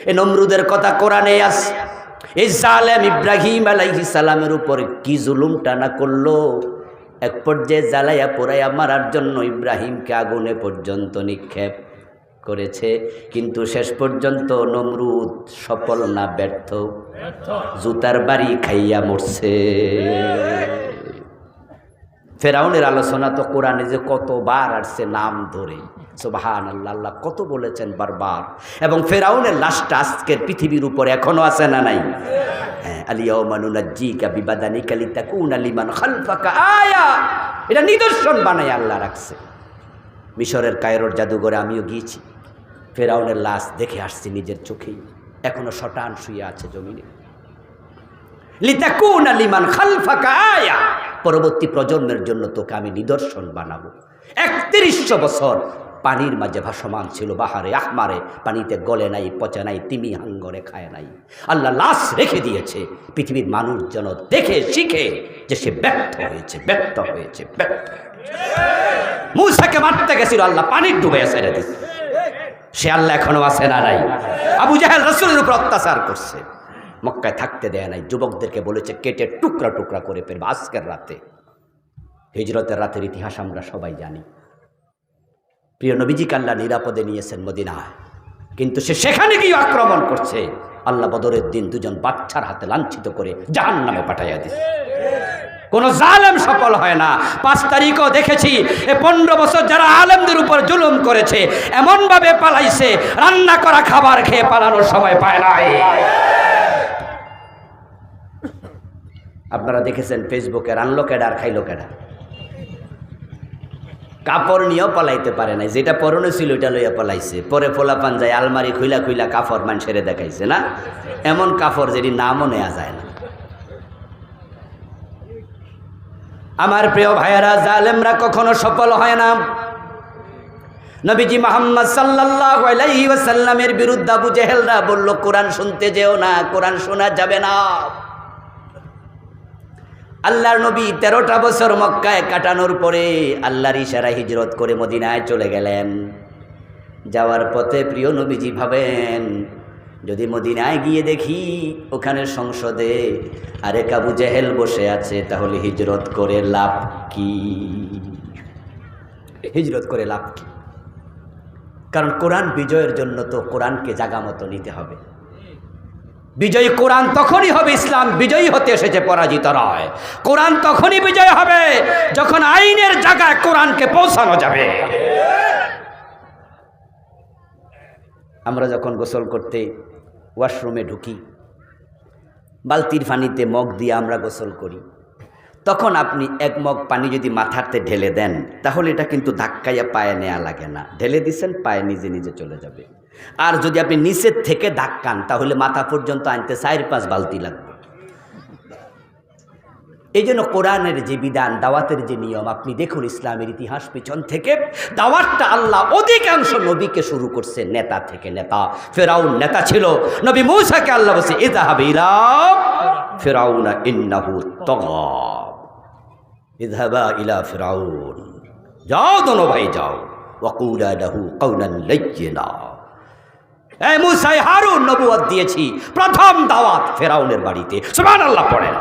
এই নমরুদের কথা কোরআনে আছে। এই জালেম ইব্রাহিম আলাইহিস সালামের উপর কি জুলুমটা না করলো। এক পর্যায়ে জ্বালাইয়া পোড়াইয়া মারার জন্য ইব্রাহিমকে আগুনে পর্যন্ত নিক্ষেপ করেছে, কিন্তু শেষ পর্যন্ত নমরুদ সফল না ব্যর্থ? জুতার বাড়ি খাইয়া মরছে। ফেরাউনের আলোচনা তো কোরআনে যে কতবার আসছে নাম ধরে, সুবহানাল্লাহ, আল্লাহ কত বলেছেন বারবার। এবং ফেরাউনের লাশটা আজকের পৃথিবীর উপর এখনো আছে না নাই? হ্যাঁ, আলিয়াউমা নুনাজ্জিকা বিবাদানিকা লিতাকুনা লিমান খালফাকা আয়া, এটা নিদর্শন বানায় আল্লাহ রাখছে। মিশরের কায়রোর জাদুঘরে আমিও গিয়েছি, ফেরাউনের লাশ দেখে আসছি নিজের চোখেই, এখনো শটান শুয়ে আছে জমিনে। লিতাকুনা লিমান খালফাকা আয়া, পরবর্তী প্রজন্মের জন্য তোকে আমি নিদর্শন বানাবো। 3100 বছর পানির মাঝে ভাসমান ছিল, বাহারে আহমারে, পানিতে গলে নাই, পচে নাই, তিমি হাঙ্গরে খায় নাই। আল্লাহ লাশ রেখে দিয়েছে পৃথিবীর মানুষ যেন দেখে শিখে যে সে ব্যর্থ হয়েছে, ব্যর্থ হয়েছে, ব্যর্থ। মূসাকে মারতে গেছিল, আল্লাহ পানির ডুবে ছেড়ে দিচ্ছে। সে আল্লাহ এখনো আছে না নাই? আবু জাহেল রাসূলের উপর অত্যাচার করছে, মক্কায় থাকতে দেয় নাই, যুবকদেরকে বলেছে কেটে টুকরা টুকরা করে ফেলবে। আজকের রাতে, হিজরতের রাতের ইতিহাস আমরা সবাই জানি। প্রিয় নবীজিকে আল্লাহ নিরাপদে নিয়েছেন মদিনায়, কিন্তু সে সেখানে গিয়ে আক্রমণ করছে। আল্লাহ বদরের দিন 2জন বাচ্চার হাতে লাঞ্ছিত করে জাহান্নামে পাঠাইয়া দিচ্ছে। কোন জালেম সফল হয় না। 5 তারিখও দেখেছি, 15 বছর যারা আলেমদের উপর জুলুম করেছে এমন ভাবে পালাইছে, রান্না করা খাবার খেয়ে পালানোর সময় পায় নাই। আপনারা দেখেছেন ফেসবুকে, রানলো কেডা আর খাইলো কেডা। কাপড় নিয়েও পালাইতে পারে নাই, যেটা পরনে ছিল ওইটা লইয়া পালাইছে। পরে পোলাপান যায় আলমারি খুইলা খুইলা কাপড় মানুষেরে দেখাইছে না, এমন কাপড় যেটি নামও নেওয়া যায় না। আমার প্রিয় ভাইয়েরা, জালেমরা কখনো সফল হয় না। নবীজি মুহাম্মদ সাল্লাল্লাহু আলাইহি ওয়াসাল্লামের বিরুদ্ধে আবু জেহেলরা বলল, কোরআন শুনতে যেও না, কোরআন শোনা যাবে না। আল্লাহর নবী 13টা বছর মক্কায় কাটানোর পরে আল্লাহর ইশারায় হিজরত করে মদিনায় চলে গেলেন। যাওয়ার পথে প্রিয় নবীজি ভাবেন, যদি মদিনায় গিয়ে দেখি ওখানে সংসদে আরেক আবু জেহেল বসে আছে, তাহলে হিজরত করে লাভ কি? হিজরত করে লাভ কি? কারণ কোরআন বিজয়ের জন্য তো কোরআনকে জাগা মতো নিতে হবে। বিজয়ী কোরআন তখনই হবে, ইসলাম বিজয়ী হতে এসেছে, পরাজিত নয়। কোরআন তখনই বিজয় হবে যখন আইনের জায়গায় কোরআনকে পৌঁছানো যাবে। আমরা যখন গোসল করতে ওয়াশরুমে ঢুকি, বালতির পানিতে মগ দিয়ে আমরা গোসল করি, তখন আপনি এক মগ পানি যদি মাথাতে ঢেলে দেন, তাহলে এটা কিন্তু ধাক্কাইয়া পায়ে নেওয়া লাগে না, ঢেলে দিচ্ছেন পায়ে নিজে নিজে চলে যাবে। আর যদি আপনি নিচের থেকে ধাক্কান, তাহলে মাথা পর্যন্ত আনতে 4-5 বালতি লাগবে। এই জন্য কোরআনের যে বিধান, দাওয়াতের যে নিয়ম, আপনি দেখুন ইসলামের ইতিহাস পিছন থেকে দাওয়াতটা আল্লাহ অধিকাংশ নবীকে শুরু করছে নেতা থেকে। নেতা ফেরাউন নেতা ছিল, নবী মূসাকে আল্লাহ বলছে ইযহাব ইলা ফিরাউনা ইন্নাহু তাগা, ইযহাবা ইলা ফিরাউন, যাও দোনো ভাই যাও, ওয়াকুলা লাহু কাওলান লাইয়িনা। এই মূসা হারুন নবুয়ত দিয়েছি, প্রথম দাওয়াত ফেরাউনের বাড়িতে। সুবহানাল্লাহ পড়েন।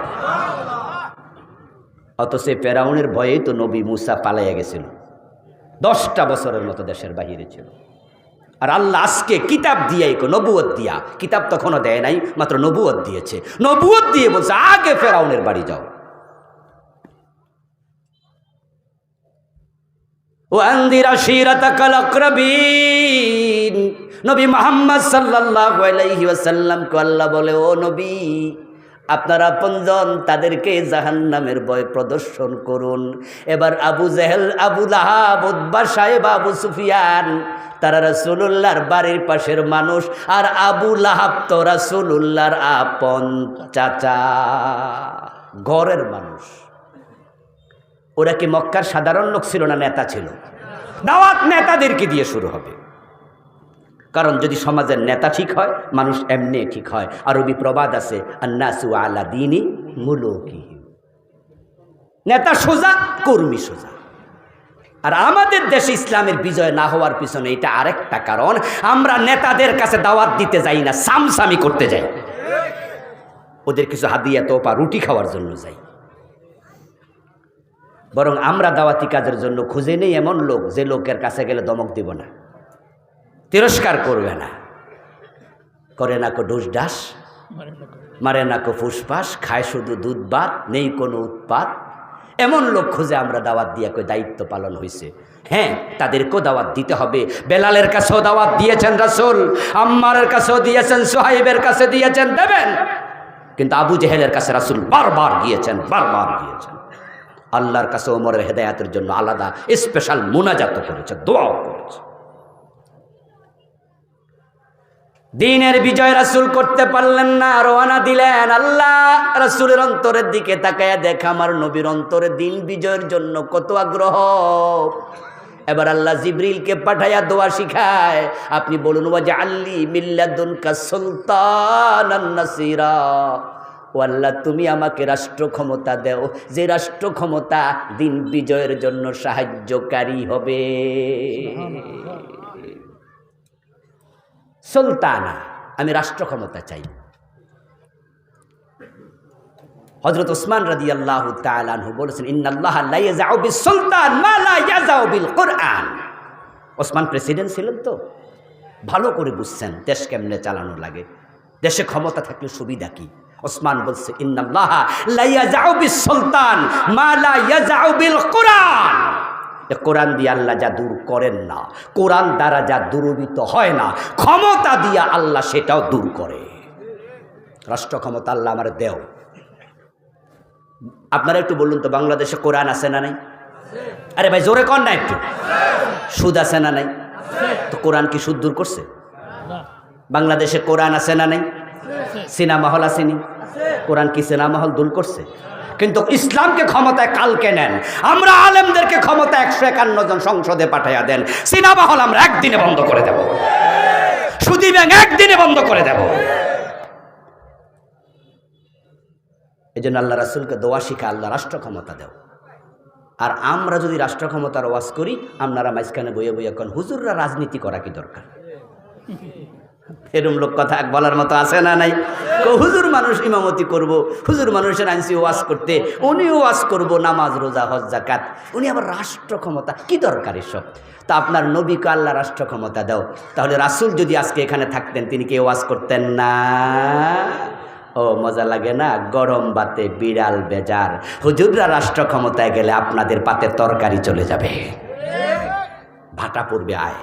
অথচ ফেরাউনের ভয়েই তো নবী মূসা পালাইয়া গেছিল, 10টা বছরের মতো দেশের বাহিরে ছিল। আর আল্লাহ আজকে কিতাব দিয়াই, নবুয়ত দিয়া, কিতাব তখনও দেয় নাই, মাত্র নবুয়ত দিয়েছে। নবুয়ত দিয়ে বলছে আগে ফেরাউনের বাড়ি যাও। ওয়ানদির আশিরাতাকাল আকরাবিন, নবী মুহাম্মদ সাল্লাল্লাহু আলাইহি ওয়াসাল্লামকে আল্লাহ বলে, ও নবী, আপনার আপনজন তাদেরকে জাহান্নামের ভয় প্রদর্শন করুন। এবার আবু জেহেল, আবু লাহাব, উতবা সাহেব, আবু সুফিয়ান, তারা রাসূলুল্লাহর বাড়ির পাশের মানুষ। আর আবু লাহাব তো রাসূলুল্লাহর আপন চাচা, ঘরের মানুষ। ওরা কি মক্কার সাধারণ লোক ছিল না নেতা ছিল? দাওয়াত নেতাদেরকে দিয়ে শুরু হবে। কারণ যদি সমাজের নেতা ঠিক হয়, মানুষ এমনি ঠিক হয়। আরবি প্রবাদ আছে, আন্নাসু আলা দীনি মুলুকিহিম, নেতা সোজা, কর্মী সোজা। আর আমাদের দেশে ইসলামের বিজয় না হওয়ার পিছনে এটা আরেকটা কারণ, আমরা নেতাদের কাছে দাওয়াত দিতে যাই না, সামসামি করতে যাই। ওদের কিছু হাদিয়া তোপা রুটি খাওয়ার জন্য যাই। বরং আমরা দাওয়াতি কাজের জন্য খুঁজে নেই এমন লোক, যে লোকের কাছে গেলে দমক দিব না, তিরস্কার করবে না, করে না কো ডুস ডাস, মারে না কো ফুসফাস, খায় শুধু দুধ ভাত, নেই কোনো উৎপাত। এমন লোক খুঁজে আমরা দাওয়াত দিয়া কই দায়িত্ব পালন হয়েছে। হ্যাঁ, তাদেরকেও দাওয়াত দিতে হবে। বেলালের কাছেও দাওয়াত দিয়েছেন রাসূল, আম্মারের কাছেও দিয়েছেন, সুহাইবের কাছে দিয়েছেন, দেবেন। কিন্তু আবু জেহেলের কাছে রাসূল বারবার গিয়েছেন, বারবার গিয়েছেন। আল্লাহর কাছে ওমরের হেদায়েতের জন্য আলাদা স্পেশাল মুনাজাত করেছে, দোয়াও করেছে। দিনের বিজয় রাসূল করতে পারলেন না, রওনা দিলেন। আল্লাহ রাসূলের অন্তরের দিকে তাকায়া দেখা আমার নবীর অন্তরে দিন বিজয়ের জন্য কত আগ্রহ। এবার আল্লাহ জিবরিলকে পাঠায়া দোয়া শিখায়, আপনি বলুন ওয়াজআলনি মিন লাদুনকা সুলতানান নাসিরা, ও আল্লাহ তুমি আমাকে রাষ্ট্র ক্ষমতা দেও, যে রাষ্ট্র ক্ষমতা দিন বিজয়ের জন্য সাহায্যকারী হবে। সুলতানা, আমি রাষ্ট্র ক্ষমতা চাই। হযরত ওসমান রাদিয়াল্লাহু তাআলা আনহু বলেছেন, ইন্নাল্লাহা লা ইয়াযাউ বিস সুলতান মা লা ইয়াযাউ বিল কুরআন। ওসমান প্রেসিডেন্ট ছিলেন তো, ভালো করে বুঝছেন দেশ কেমনে চালানো লাগে, দেশে ক্ষমতা থাকলে সুবিধা কি। ওসমান বলছে, ইন্নাল্লাহা লা ইয়াযাউ বিস সুলতান মা লা ইয়াযাউ বিল কুরআন। কোরআন দিয়ে আল্লাহ যা দূর করেন না, কোরআন দ্বারা যা দূরীভূত হয় না, ক্ষমতা দিয়া আল্লাহ সেটাও দূর করে। রাষ্ট্র ক্ষমতা আল্লাহ আমার দেও। আপনারা একটু বলুন তো, বাংলাদেশে কোরআন আছে না নাই? আরে ভাই জোরে কর না একটু। সুদ আছে না নাই? তো কোরআন কি সুদ দূর করছে? বাংলাদেশে কোরআন আছে না নাই? সিনেমা হল আসেনি? কোরআন কি সিনেমা হল দূর করছে? কিন্তু ইসলামকে ক্ষমতায় কালকে নেন, আমরা আলেমদেরকে ক্ষমতা 151 জন সংসদে পাঠাইয়া দেন, সিনেমা হল আমরা একদিনে বন্ধ করে দেব, সুদী ব্যাংক একদিনে বন্ধ করে দেব। এই জন্য আল্লাহ রাসূলকে দোয়া শিখা, আল্লাহ রাষ্ট্র ক্ষমতা দেও। আর আমরা যদি রাষ্ট্র ক্ষমতার ওয়াজ করি, আপনারা মাঝখানে বইয়ে বইয়ে কোন হুজুররা রাজনীতি করা কি দরকার? এরম লোক কথা বলার মতো আছে না নাই? হুজুর মানুষ ইমামতি করব, হুজুর মানুষের আনছি ওয়াজ করতে, উনিও ওয়াজ করব, নামাজ রোজা হজ যাকাত, উনি আবার রাষ্ট্র ক্ষমতা কি দরকার এসব? তা আপনার নবীকে আল্লাহ রাষ্ট্র ক্ষমতা দাও। তাহলে রাসূল যদি আজকে এখানে থাকতেন, তিনি কি ওয়াজ করতেন না? ও মজা লাগে না? গরম বাতে বিড়াল বেজার, হুজুররা রাষ্ট্র ক্ষমতায় গেলে আপনাদের পাতে তরকারি চলে যাবে, ভাটা পড়বে। আয়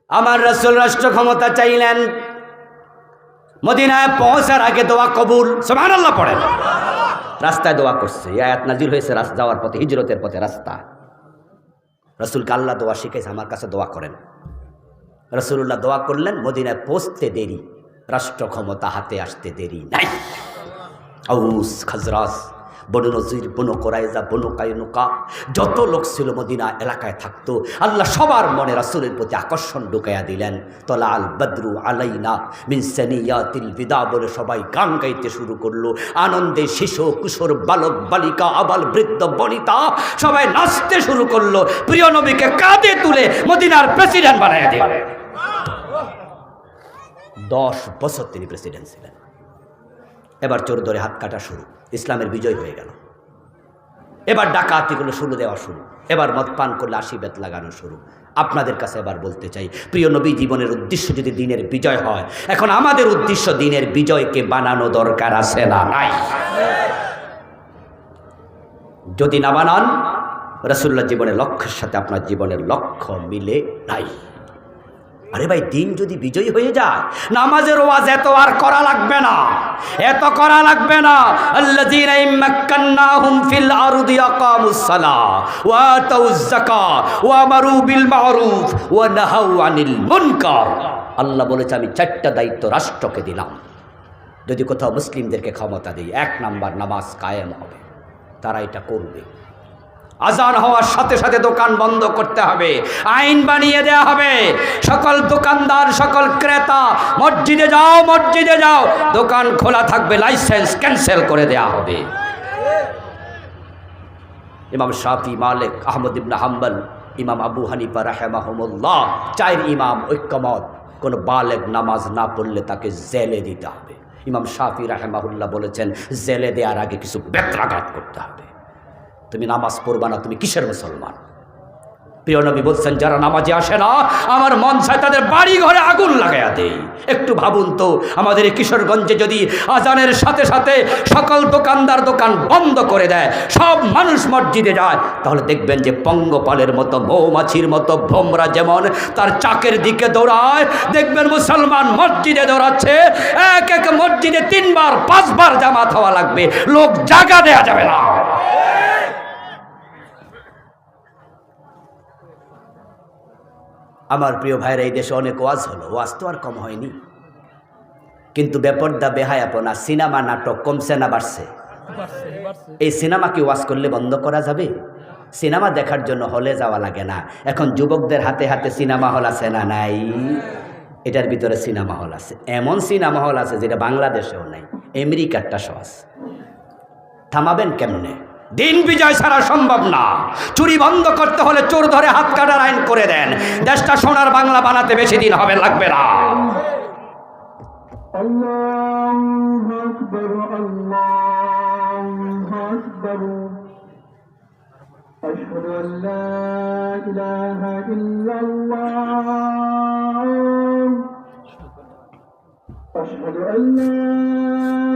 আমার রাসূল রাষ্ট্র ক্ষমতা চাইলেন, মদিনায় পৌঁছার আগে দোয়া কবুল, সুবহানাল্লাহ পড়েন। রাস্তায় দোয়া করছে, এই আয়াত নাজিল হয়েছে রাস্তা যাওয়ার পথে, হিজরতের পথে রাস্তা। রাসূলকে আল্লাহ দোয়া শিখাইছে, আমার কাছে দোয়া করেন। রাসূলুল্লাহ দোয়া করলেন, মদিনায় পৌঁছতে দেরি, রাষ্ট্র ক্ষমতা হাতে আসতে দেরি নাই। আউস, খাজরাজ, বনু নজির, বনু কোরাইজা, বনু কায়নুকা, যত লোক ছিল মদিনা এলাকায় থাকতো, আল্লাহ সবার মনে রাসূলের প্রতি আকর্ষণ ঢুকাইয়া দিলেন। তলা আল বদরু আলাইনা মিন সানিয়াতিল বিদা বলে সবাই গান গাইতে শুরু করলো। আনন্দে শিশু কিশোর বালক বালিকা আবাল বৃদ্ধ বনিতা সবাই নাচতে শুরু করলো। প্রিয় নবীকে কাঁধে তুলে মদিনার প্রেসিডেন্ট বানাইয়া দিলেন। 10 বছর তিনি প্রেসিডেন্ট ছিলেন। এবার চোর ধরে হাত কাটা শুরু, ইসলামের বিজয় হয়ে গেল। এবার ডাকাতিগুলো শুরু দেওয়া শুরু, এবার মদ পান করলে আশীর্বাদ লাগানো শুরু। আপনাদের কাছে এবার বলতে চাই, প্রিয় নবী জীবনের উদ্দেশ্য যদি দিনের বিজয় হয়, এখন আমাদের উদ্দেশ্য দিনের বিজয়কে বানানো দরকার আছে না নাই? যদি না বানান, রাসূলুল্লাহ জীবনের লক্ষ্যের সাথে আপনার জীবনের লক্ষ্য মিলে নাই। আরে ভাই, দিন যদি বিজয়ী হয়ে যায়, নামাজের ওয়াজ এত আর করা লাগবে না, এত করা লাগবে না। আল্লাযীনা ইম্মাক্কান্নাহুম ফিল আরদি আকামুস সালাহ ওয়া আতাউয যাকাত ওয়া আমারু বিল মা'রুফ ওয়া নাহাউ আনিল মুনকার। আল্লাহ বলেছে, আমি 4টা দায়িত্ব রাষ্ট্রকে দিলাম। যদি কোথাও মুসলিমদেরকে ক্ষমতা দিই, 1 নাম্বার নামাজ কায়েম হবে, তারা এটা করবে। আজান হওয়ার সাথে সাথে দোকান বন্ধ করতে হবে, আইন বানিয়ে দেওয়া হবে। সকল দোকানদার, সকল ক্রেতা, মসজিদে যাও, মসজিদে যাও, দোকান খোলা থাকবে, লাইসেন্স ক্যান্সেল করে দেওয়া হবে। ইমাম শাফি, মালিক, আহমদ ইবনে হাম্বল, ইমাম আবু হানিফা রাহিমাহুমুল্লাহ, 4 ইমাম ঐক্যমত, কোনো বালেগ নামাজ না পড়লে তাকে জেলে দিতে হবে। ইমাম শাফি রাহিমাহুল্লাহ বলেছেন, জেলে দেওয়ার আগে কিছু বেত্রাঘাত করতে হবে। তুমি নামাজ পড়বা না, তুমি কিসের মুসলমান? প্রিয় নবী বলছেন, যারা নামাজে আসে না, আমার মন চায় তাদের বাড়ি ঘরে আগুন লাগাইয়া দেই। একটু ভাবুন তো, আমাদের এই কিশোরগঞ্জে যদি আজানের সাথে সাথে সকল দোকানদার দোকান বন্ধ করে দেয়, সব মানুষ মসজিদে যায়, তাহলে দেখবেন যে পঙ্গপালের মতো, মৌমাছির মতো ভোমরা যেমন তার চাকের দিকে দৌড়ায়, দেখবেন মুসলমান মসজিদে দৌড়াচ্ছে। এক এক মসজিদে 3 বার 5 বার জামাত হওয়া লাগবে, লোক জায়গা দেয়া যাবে না। আমার প্রিয় ভাইরা, এই দেশে অনেক ওয়াজ হলো, ওয়াজ তো আর কম হয়নি, কিন্তু বেপর্দা বেহায়াপনা, সিনেমা নাটক কমছে না বাড়ছে? এই সিনেমা কি ওয়াজ করলে বন্ধ করা যাবে? সিনেমা দেখার জন্য হলে যাওয়া লাগে না। এখন যুবকদের হাতে হাতে সিনেমা হল আছে না নাই? এটার ভিতরে সিনেমা হল আছে, এমন সিনেমা হল আছে যেটা বাংলাদেশেও নাই, আমেরিকারটা সহজ। থামাবেন কেমনে? দিন বিজয় ছাড়া সম্ভব না। চুরি বন্ধ করতে হলে চোর ধরে হাত কাটার আইন করে দেন। দেশটা সোনার বাংলা বানাতে বেশি দিন হবে লাগবে না। আল্লাহু আকবার, আল্লাহু আকবার। আশহাদু আল্লা ইলাহা ইল্লাল্লাহ, আশহাদু আল্লা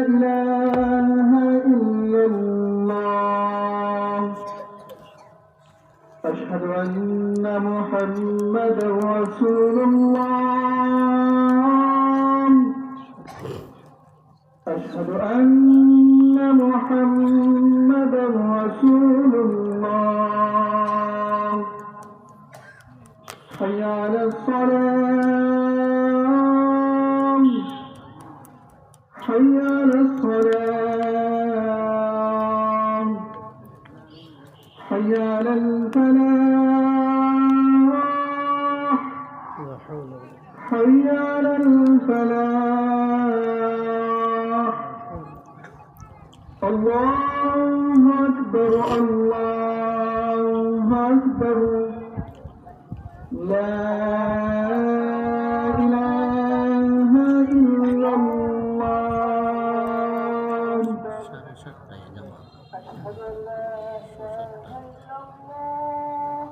ইলাহা ইল্লাল্লাহ, আশহাদু আন্না মুহাম্মাদার রাসূলুল্লাহ, আশহাদু আন্না মুহাম্মাদার রাসূলুল্লাহ। হাইয়া আলাস সালাহ, হাইয়া আলাস সালাহ।
حي على الفلاح الله أكبر الله أكبر لا إله إلا الله أشهد أن لا إله إلا الله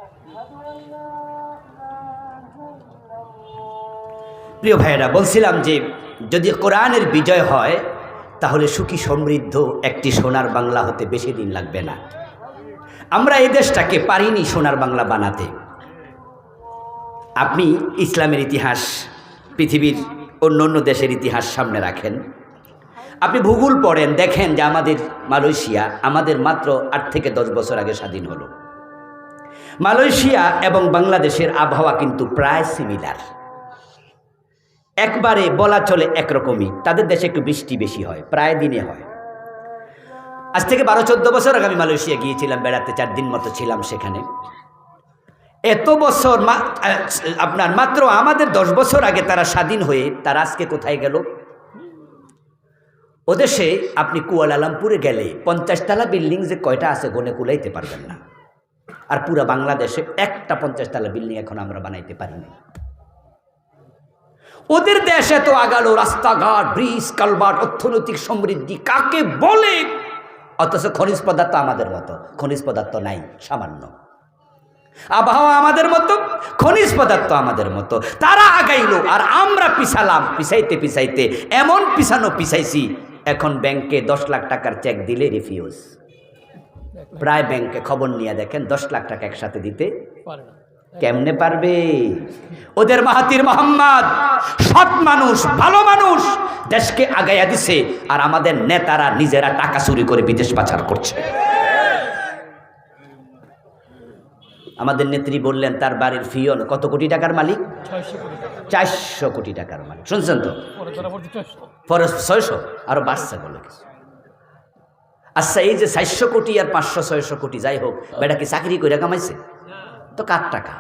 أشهد أن لا
প্রিয় ভাইয়েরা, বলছিলাম যে যদি কোরআনের বিজয় হয় তাহলে সুখী সমৃদ্ধ একটি সোনার বাংলা হতে বেশি দিন লাগবে না। আমরা এই দেশটাকে পারিনি সোনার বাংলা বানাতে। আপনি ইসলামের ইতিহাস, পৃথিবীর অন্য অন্য দেশের ইতিহাস সামনে রাখেন, আপনি ভূগোল পড়েন, দেখেন যে আমাদের মালয়েশিয়া আমাদের মাত্র 8 থেকে 10 বছর আগে স্বাধীন হলো। মালয়েশিয়া এবং বাংলাদেশের আবহাওয়া কিন্তু প্রায় সিমিলার, একবারে বলা চলে একরকমই। তাদের দেশে একটু বৃষ্টি বেশি হয়, প্রায় দিনে হয়। আজ থেকে 12-14 বছর আগে আমি মালয়েশিয়া গিয়েছিলাম বেড়াতে, 4 দিন মতো ছিলাম সেখানে। এত বছর আপনার মাত্র আমাদের 10 বছর আগে তারা স্বাধীন হয়ে তারা আজকে কোথায় গেল? ওদেশে আপনি কুয়ালালামপুরে গেলে 50 তলা বিল্ডিং যে কয়টা আছে গনে কুলাইতে পারবেন না। আর পুরা বাংলাদেশে একটা 50 তলা বিল্ডিং এখন আমরা বানাইতে পারিনি। ওদের দেশে তো আগালো রাস্তাঘাট, ব্রিজ, কালভার্ট, অর্থনৈতিক সমৃদ্ধি কাকে বলে, অথচ খনিজ পদার্থ আমাদের মতো খনিজ পদার্থ নাই, সামান্য। আবহাওয়া আমাদের মতো, খনিজ পদার্থ আমাদের মতো। তারা আগাইলো আর আমরা পিছালাম। পিছাইতে পিছাইতে এমন পিছাইছি, এখন ব্যাংকে 10 লাখ টাকার চেক দিলে রিফিউজ। প্রায় ব্যাংকে খবর নিয়ে দেখেন 10 লাখ টাকা একসাথে দিতে কেমনে পারবে? ওদের মাহাতির মোহাম্মদ সৎ মানুষ, ভালো মানুষ, দেশকে আগাইয়া দিছে, আর আমাদের নেতারা নিজেরা টাকা চুরি করে বিদেশ পাচার করছে। আমাদের নেত্রী বললেন তার বাড়ির ফিয়ন কত কোটি টাকার মালিক? 400 কোটি টাকার মালিক। শুনছেন তো? পরে 600 আরো বাড়ছে বলে কিছু। আচ্ছা, এই যে 400 কোটি আর 500-600 কোটি যাই হোক, বেটা কি চাকরি করে কামাইছে? তো কার টাকা?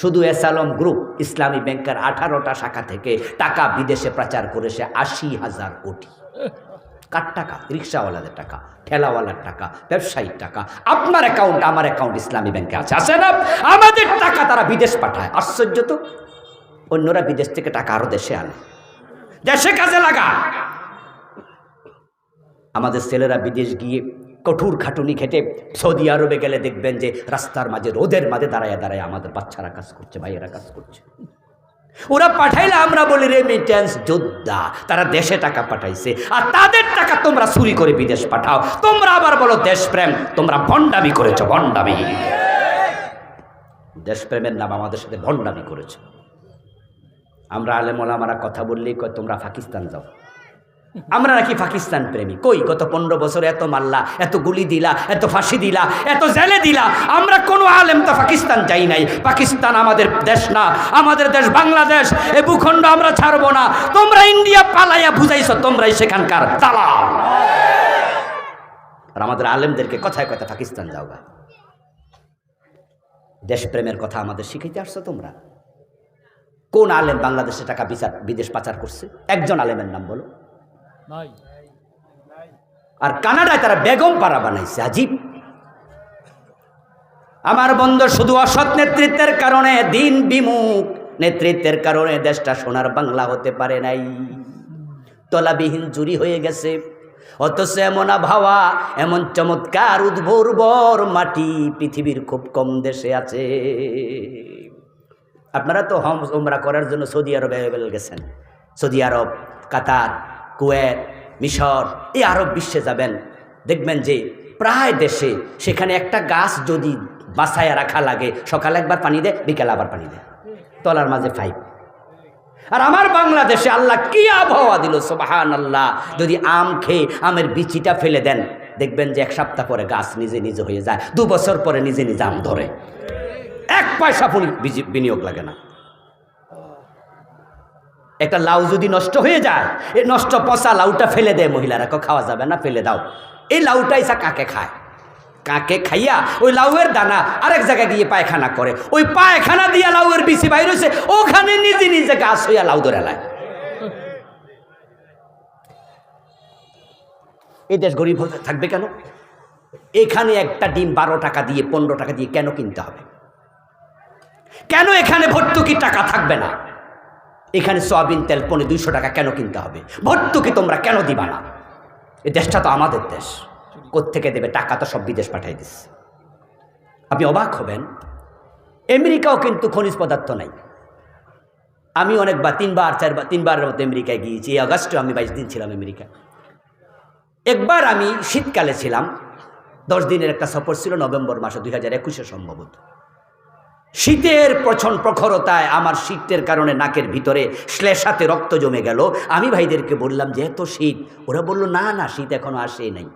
শুধু এসালম গ্রুপ ইসলামী ব্যাংকের 18টা শাখা থেকে টাকা বিদেশে পাচার করেছে 80,000 কোটি। কার টাকা? রিক্সাওয়ালাদের টাকা, ঠেলাওয়ালার টাকা, ব্যবসায়ীর টাকা। আপনার অ্যাকাউন্ট, আমার অ্যাকাউন্ট ইসলামী ব্যাংকে আছে, আছে না? আমাদের টাকা তারা বিদেশ পাঠায়। আশ্চর্য তো, অন্যরা বিদেশ থেকে টাকা আরো দেশে আনে, দেশে কাজে লাগা। আমাদের ছেলেরা বিদেশ গিয়ে কঠোর খাটুনি খেটে সৌদি আরবে গেলে দেখবেন যে রাস্তার মাঝে, রোদের মাঝে দাঁড়ায় দাঁড়ায় আমাদের বাচ্চারা কাজ করছে, ভাইয়েরা কাজ করছে। ওরা পাঠাইলে আমরা বলি রেমিটেন্স যোদ্ধা, তারা দেশে টাকা পাঠাইছে, আর তাদের টাকা তোমরা চুরি করে বিদেশ পাঠাও। তোমরা আবার বলো দেশপ্রেম, তোমরা ভণ্ডামি করেছো, ভণ্ডামি। দেশপ্রেমের নাম আমাদের সাথে ভণ্ডামি করেছো। আমরা আলেম ওলামারা কথা বললেই কয় তোমরা পাকিস্তান যাও। আমরা নাকি পাকিস্তান প্রেমী? কই, গত 15 বছর এত মারলা, এত গুলি দিলা, এত ফাঁসি দিলা, এত জেলে দিলা, আমরা কোনো আলেম তো পাকিস্তান যাই নাই। পাকিস্তান আমাদের দেশ না, আমাদের দেশ বাংলাদেশ। এই ভূখণ্ড আমরা ছাড়বো না। তোমরা ইন্ডিয়া পালাইয়া বুঝাইছো তোমরাই সেখানকার দালাল। আর আমাদের আলেমদেরকে কথায় কথায় পাকিস্তান যাও গা। দেশপ্রেমের কথা আমাদের শিখাইতে আসছো তোমরা? কোন আলেম বাংলাদেশে টাকা বিদেশ পাচার করছে? একজন আলেমের নাম বলো। আর কানাডায় তারা বেগম পাড়া বানাইছে। আজীব। আমার বন্ধু, শুধু অসৎ নেতৃত্বের কারণে, দিন বিমুখ নেতৃত্বের কারণে দেশটা সোনার বাংলা হতে পারে নাই। তলাবিহীন চুরি হয়ে গেছে। অথচ এমন আবহাওয়া, এমন চমৎকার উর্বর মাটি পৃথিবীর খুব কম দেশে আছে। আপনারা তো হজ উমরা করার জন্য সৌদি আরবে গেছেন। সৌদি আরব, কাতার, কুয়েত, মিশর, এই আরব বিশ্বে যাবেন, দেখবেন যে প্রায় দেশে সেখানে একটা গাছ যদি বাছাইয়া রাখা লাগে, সকালে একবার পানি দেয়, বিকেলে আবার পানি দেয়, তলার মাঝে পাইপ। আর আমার বাংলাদেশে আল্লাহ কি আবহাওয়া দিল, সুবহানাল্লাহ। যদি আম খেয়ে আমের বিচিটা ফেলে দেন, দেখবেন যে 1 সপ্তাহ পরে গাছ নিজে নিজে হয়ে যায়, 2 বছর পরে নিজে নিজে আম ধরে, 1 পয়সা বিনিয়োগ লাগে না। একটা লাউ যদি নষ্ট হয়ে যায়, এই নষ্ট পচা লাউটা ফেলে দেয় মহিলারা, খাওয়া যাবে না, ফেলে দাও। এই লাউটাই কাকে খায়? কাকে খাইয়া ওই লাউয়ের দানা আরেক জায়গায় গিয়ে পায়খানা করে, ওই পায়খানা দিয়া লাউয়ের বিচি বাইর হয়েছে, ওখানে নিজে নিজে গাছ হইয়া লাউ ধরে লায়। এই দেশ গরিব থাকবে কেন? এখানে একটা ডিম 12 টাকা দিয়ে 15 টাকা দিয়ে কেন কিনতে হবে? কেন এখানে ভর্তুকির টাকা থাকবে না? এখানে সয়াবিন তেল 200 টাকা কেন কিনতে হবে? ভর্তুকি তোমরা কেন দিবা না? এই দেশটা তো আমাদের দেশ, কোত্থেকে দেবে? টাকা তো সব বিদেশ পাঠাই দিচ্ছে। আপনি অবাক হবেন, আমেরিকাও কিন্তু খনিজ পদার্থ নাই। আমি অনেকবার 3বারের মতো আমেরিকায় গিয়েছি। এই আগস্টে আমি 22 দিন ছিলাম আমেরিকা। একবার আমি শীতকালে ছিলাম, 10 দিনের একটা সফর ছিল, নভেম্বর মাসে 2021 সম্ভবত। শীতের প্রচণ্ড প্রখরতায় আমার শীতের কারণে নাকের ভিতরে শ্লেষাতে রক্ত জমে গেল। আমি ভাইদেরকে বললাম যে এত শীত, ওরা বলল না না শীত এখনো আসেই নাই,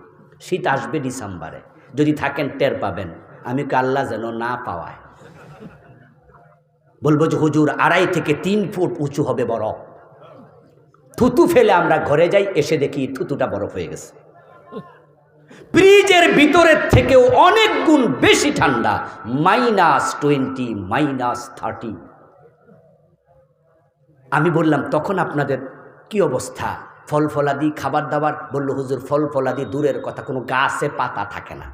শীত আসবে ডিসেম্বরে, যদি থাকেন টের পাবেন। আমি আল্লাহ যেন না পাওয়ায়। বলবো যে হুজুর 2.5 থেকে 3 ফুট উঁচু হবে বরফ। থুতু ফেলে আমরা ঘরে যাই, এসে দেখি থুতুটা বরফ হয়ে গেছে। ফ্রিজের ভিতরের থেকেও অনেক গুণ বেশি ঠান্ডা, -20, -30। আমি বললাম তখন আপনাদের কি অবস্থা? ফল ফলাদি খাবার দাবার? বলল হুজুর ফল ফলাদি দূরের কথা, কোনো গাছে পাতা থাকে না,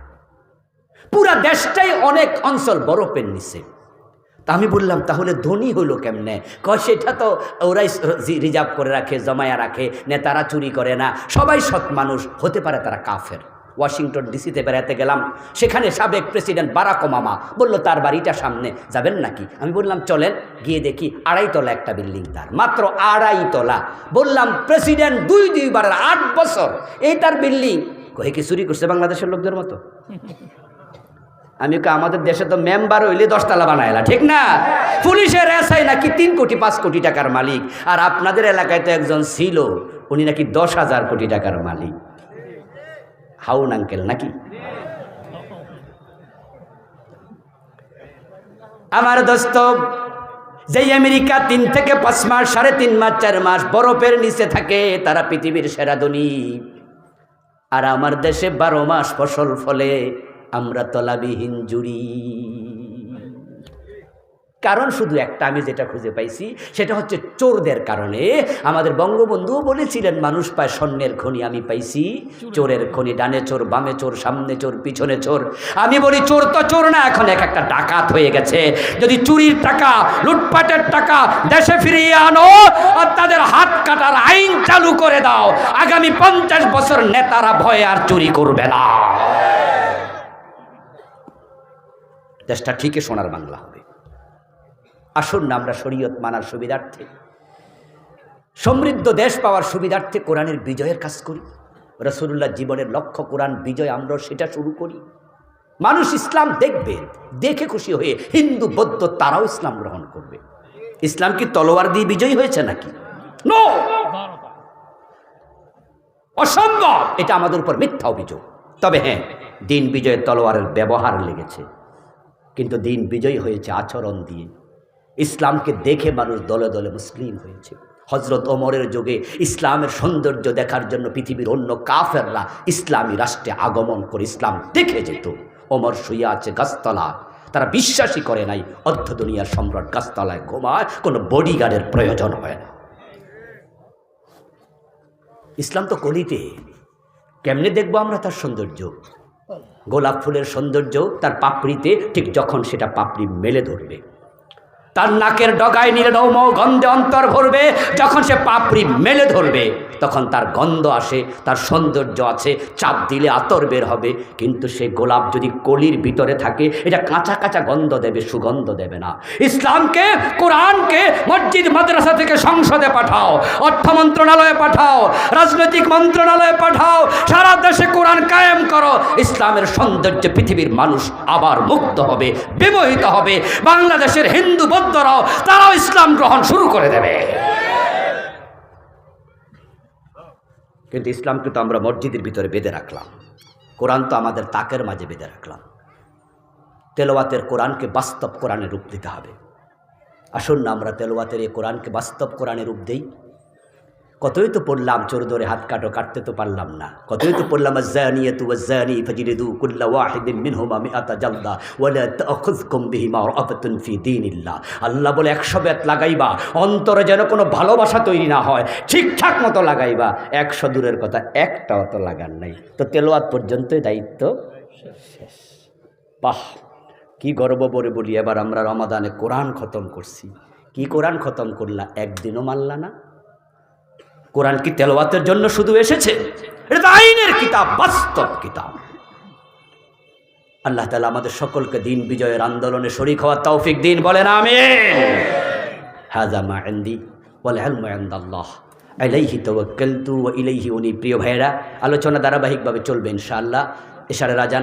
পুরা দেশটাই অনেক অঞ্চল বরফের নিচে। তা আমি বললাম তাহলে ধনী হলো কেমনে? কয় সেটা তো ওরাই রিজার্ভ করে রাখে, জমায়া রাখে, নেতারা চুরি করে না, সবাই সৎ মানুষ, হতে পারে তারা কাফের। ওয়াশিংটন ডিসিতে বেড়াতে গেলাম, সেখানে সাবেক প্রেসিডেন্ট বারাক ওবামা বলল তার বাড়িটা সামনে, যাবেন নাকি? আমি বললাম চলেন। গিয়ে দেখি 2.5 তলা একটা বিল্ডিং, তার মাত্র 2.5 তলা। বললাম প্রেসিডেন্ট 2বারের 8 বছর, এই তার বিল্ডিং। কয়ে কি চুরি করছে বাংলাদেশের লোকদের মতো? আমি আমাদের দেশে তো মেম্বার হইলে 10 তলা বানাইলা, ঠিক না? পুলিশের এসআই নাকি 3 কোটি 5 কোটি টাকার মালিক, আর আপনাদের এলাকায় তো একজন ছিল, উনি নাকি 10,000 কোটি টাকার মালিক। হাউন আঙ্কেল নাকি? আমার দোস্ত, যেই আমেরিকা 3 থেকে 5 মাস, 3.5 মাস, 4 মাস বরফের নিচে থাকে, তারা পৃথিবীর সেরা ধনী। আর আমার দেশে 12 মাস ফসল ফলে, আমরা তলাবিহীন জুড়ি। কারণ শুধু একটা, আমি যেটা খুঁজে পাইছি সেটা হচ্ছে চোরদের কারণে। আমাদের বঙ্গবন্ধুও বলেছিলেন মানুষ পায় স্বর্ণের খনি, আমি পাইছি চোরের খনি। ডানে চোর, বামে চোর, সামনে চোর, পিছনে চোর। আমি বলি চোর তো চোর না, এখন একটা ডাকাত হয়ে গেছে। যদি চুরির টাকা, লুটপাটের টাকা দেশে ফিরিয়ে আনো আর তাদের হাত কাটার আইন চালু করে দাও, আগামী 50 বছর নেতারা ভয়ে আর চুরি করবে না। দেশটা ঠিকই সোনার বাংলা হবে। আসুন না আমরা শরীয়ত মানার সুবিধার্থে, সমৃদ্ধ দেশ পাওয়ার সুবিধার্থে কোরআনের বিজয়ের কাজ করি। রাসূলুল্লাহ জীবনের লক্ষ্য কোরআন বিজয়, আমরা সেটা শুরু করি। মানুষ ইসলাম দেখবে, দেখে খুশি হয়ে হিন্দু বৌদ্ধ তারাও ইসলাম গ্রহণ করবে। ইসলাম কি তলোয়ার দিয়ে বিজয়ী হয়েছে নাকি? নো, অসম্ভব। এটা আমাদের উপর মিথ্যা অভিযোগ। তবে হ্যাঁ, দিন বিজয়ের তলোয়ারের ব্যবহার লেগেছে, কিন্তু দিন বিজয়ী হয়েছে আচরণ দিয়ে। ইসলামকে দেখে মানুষ দলে দলে মুসলিম হয়েছে। হজরত ওমরের যুগে ইসলামের সৌন্দর্য দেখার জন্য পৃথিবীর অন্য কাফেররা ইসলামী রাষ্ট্রে আগমন করে ইসলাম দেখে যেত। ওমর শুয়ে আছে গাছতলা, তারা বিশ্বাসই করে নাই অর্ধ দুনিয়ার সম্রাট গাছতলায় ঘুমায়, কোনো বডিগার্ডের প্রয়োজন হয় না। ইসলাম তো কলিতে, কেমনে দেখবো আমরা তার সৌন্দর্য? গোলাপ ফুলের সৌন্দর্য তার পাপড়িতে, ঠিক যখন সেটা পাপড়ি মেলে ধরবে, তার নাকের ডগায় নির্নৌম গন্ধে অন্তর ভরবে, যখন সে পাপড়ি মেলে ধরবে তখন তার গন্ধ আসে, তার সৌন্দর্য আছে, চাপ দিলে আতর বের হবে। কিন্তু সে গোলাপ যদি কলির ভিতরে থাকে, এটা কাঁচা কাঁচা গন্ধ দেবে, সুগন্ধ দেবে না। ইসলামকে, কোরআনকে মসজিদ মাদ্রাসা থেকে সংসদে পাঠাও, অর্থ মন্ত্রণালয়ে পাঠাও, রাজনৈতিক মন্ত্রণালয়ে পাঠাও, সারা দেশে কোরআন কায়েম করো। ইসলামের সৌন্দর্যে পৃথিবীর মানুষ আবার মুক্ত হবে, বিমোহিত হবে। বাংলাদেশের হিন্দু বৌদ্ধরাও তারাও ইসলাম গ্রহণ শুরু করে দেবে। কিন্তু ইসলামকে তো আমরা মসজিদের ভিতরে বেঁধে রাখলাম, কোরআন তো আমাদের তাকের মাঝে বেঁধে রাখলাম। তেলাওয়াতের কোরআনকে বাস্তব কোরআনে রূপ দিতে হবে। আসুন না আমরা তেলাওয়াতের এই কোরআনকে বাস্তব কোরআনে রূপ দেই। কতই তো পড়লাম চোর ধরে হাত কাটো, কাটতে তো পারলাম না। কতই তো পড়লাম আয-যানিয়াতু ওয়াজ-যানি ফাজলিদু কুল্লা ওয়াহিদিন মিনহুমা মিআতা জালদা ওয়া লা তা'খুযকুম বিহিমা রা'ফাতুন ফি দীনিল্লাহ। আল্লাহ বলে 100 বেত লাগাইবা, অন্তরে যেন কোনো ভালোবাসা তৈরি না হয়, ঠিকঠাক মতো লাগাইবা। 100 দূরের কথা, একটাও তো লাগান নাই। তো তেলাওয়াত পর্যন্তই দায়িত্ব শেষ। বাহ, কি গর্ব করে বলি, এবার আমরা রমাদানে কোরআন খতম করছি। কি কোরআন খতম করলা? একদিনও মানলা না। কোরআন কি তেলাওয়াতের জন্য শুধু এসেছে? এটা তো আইনের কিতাব, বাস্তব কিতাব। আল্লাহ তাআলা আমাদের সকলকে দিন বিজয়ের আন্দোলনে শরীক হওয়ার তৌফিক দিন, বলেন আমিন। হাযা মা ইনদি ওয়াল ইলমু ইনদাল্লাহ আলাইহি তাওয়াক্কালতু ওয়া ইলাইহি উনি। প্রিয় ভাইয়েরা, আলোচনা ধারাবাহিকভাবে চলবে ইনশাআল্লাহ। এশারের আজান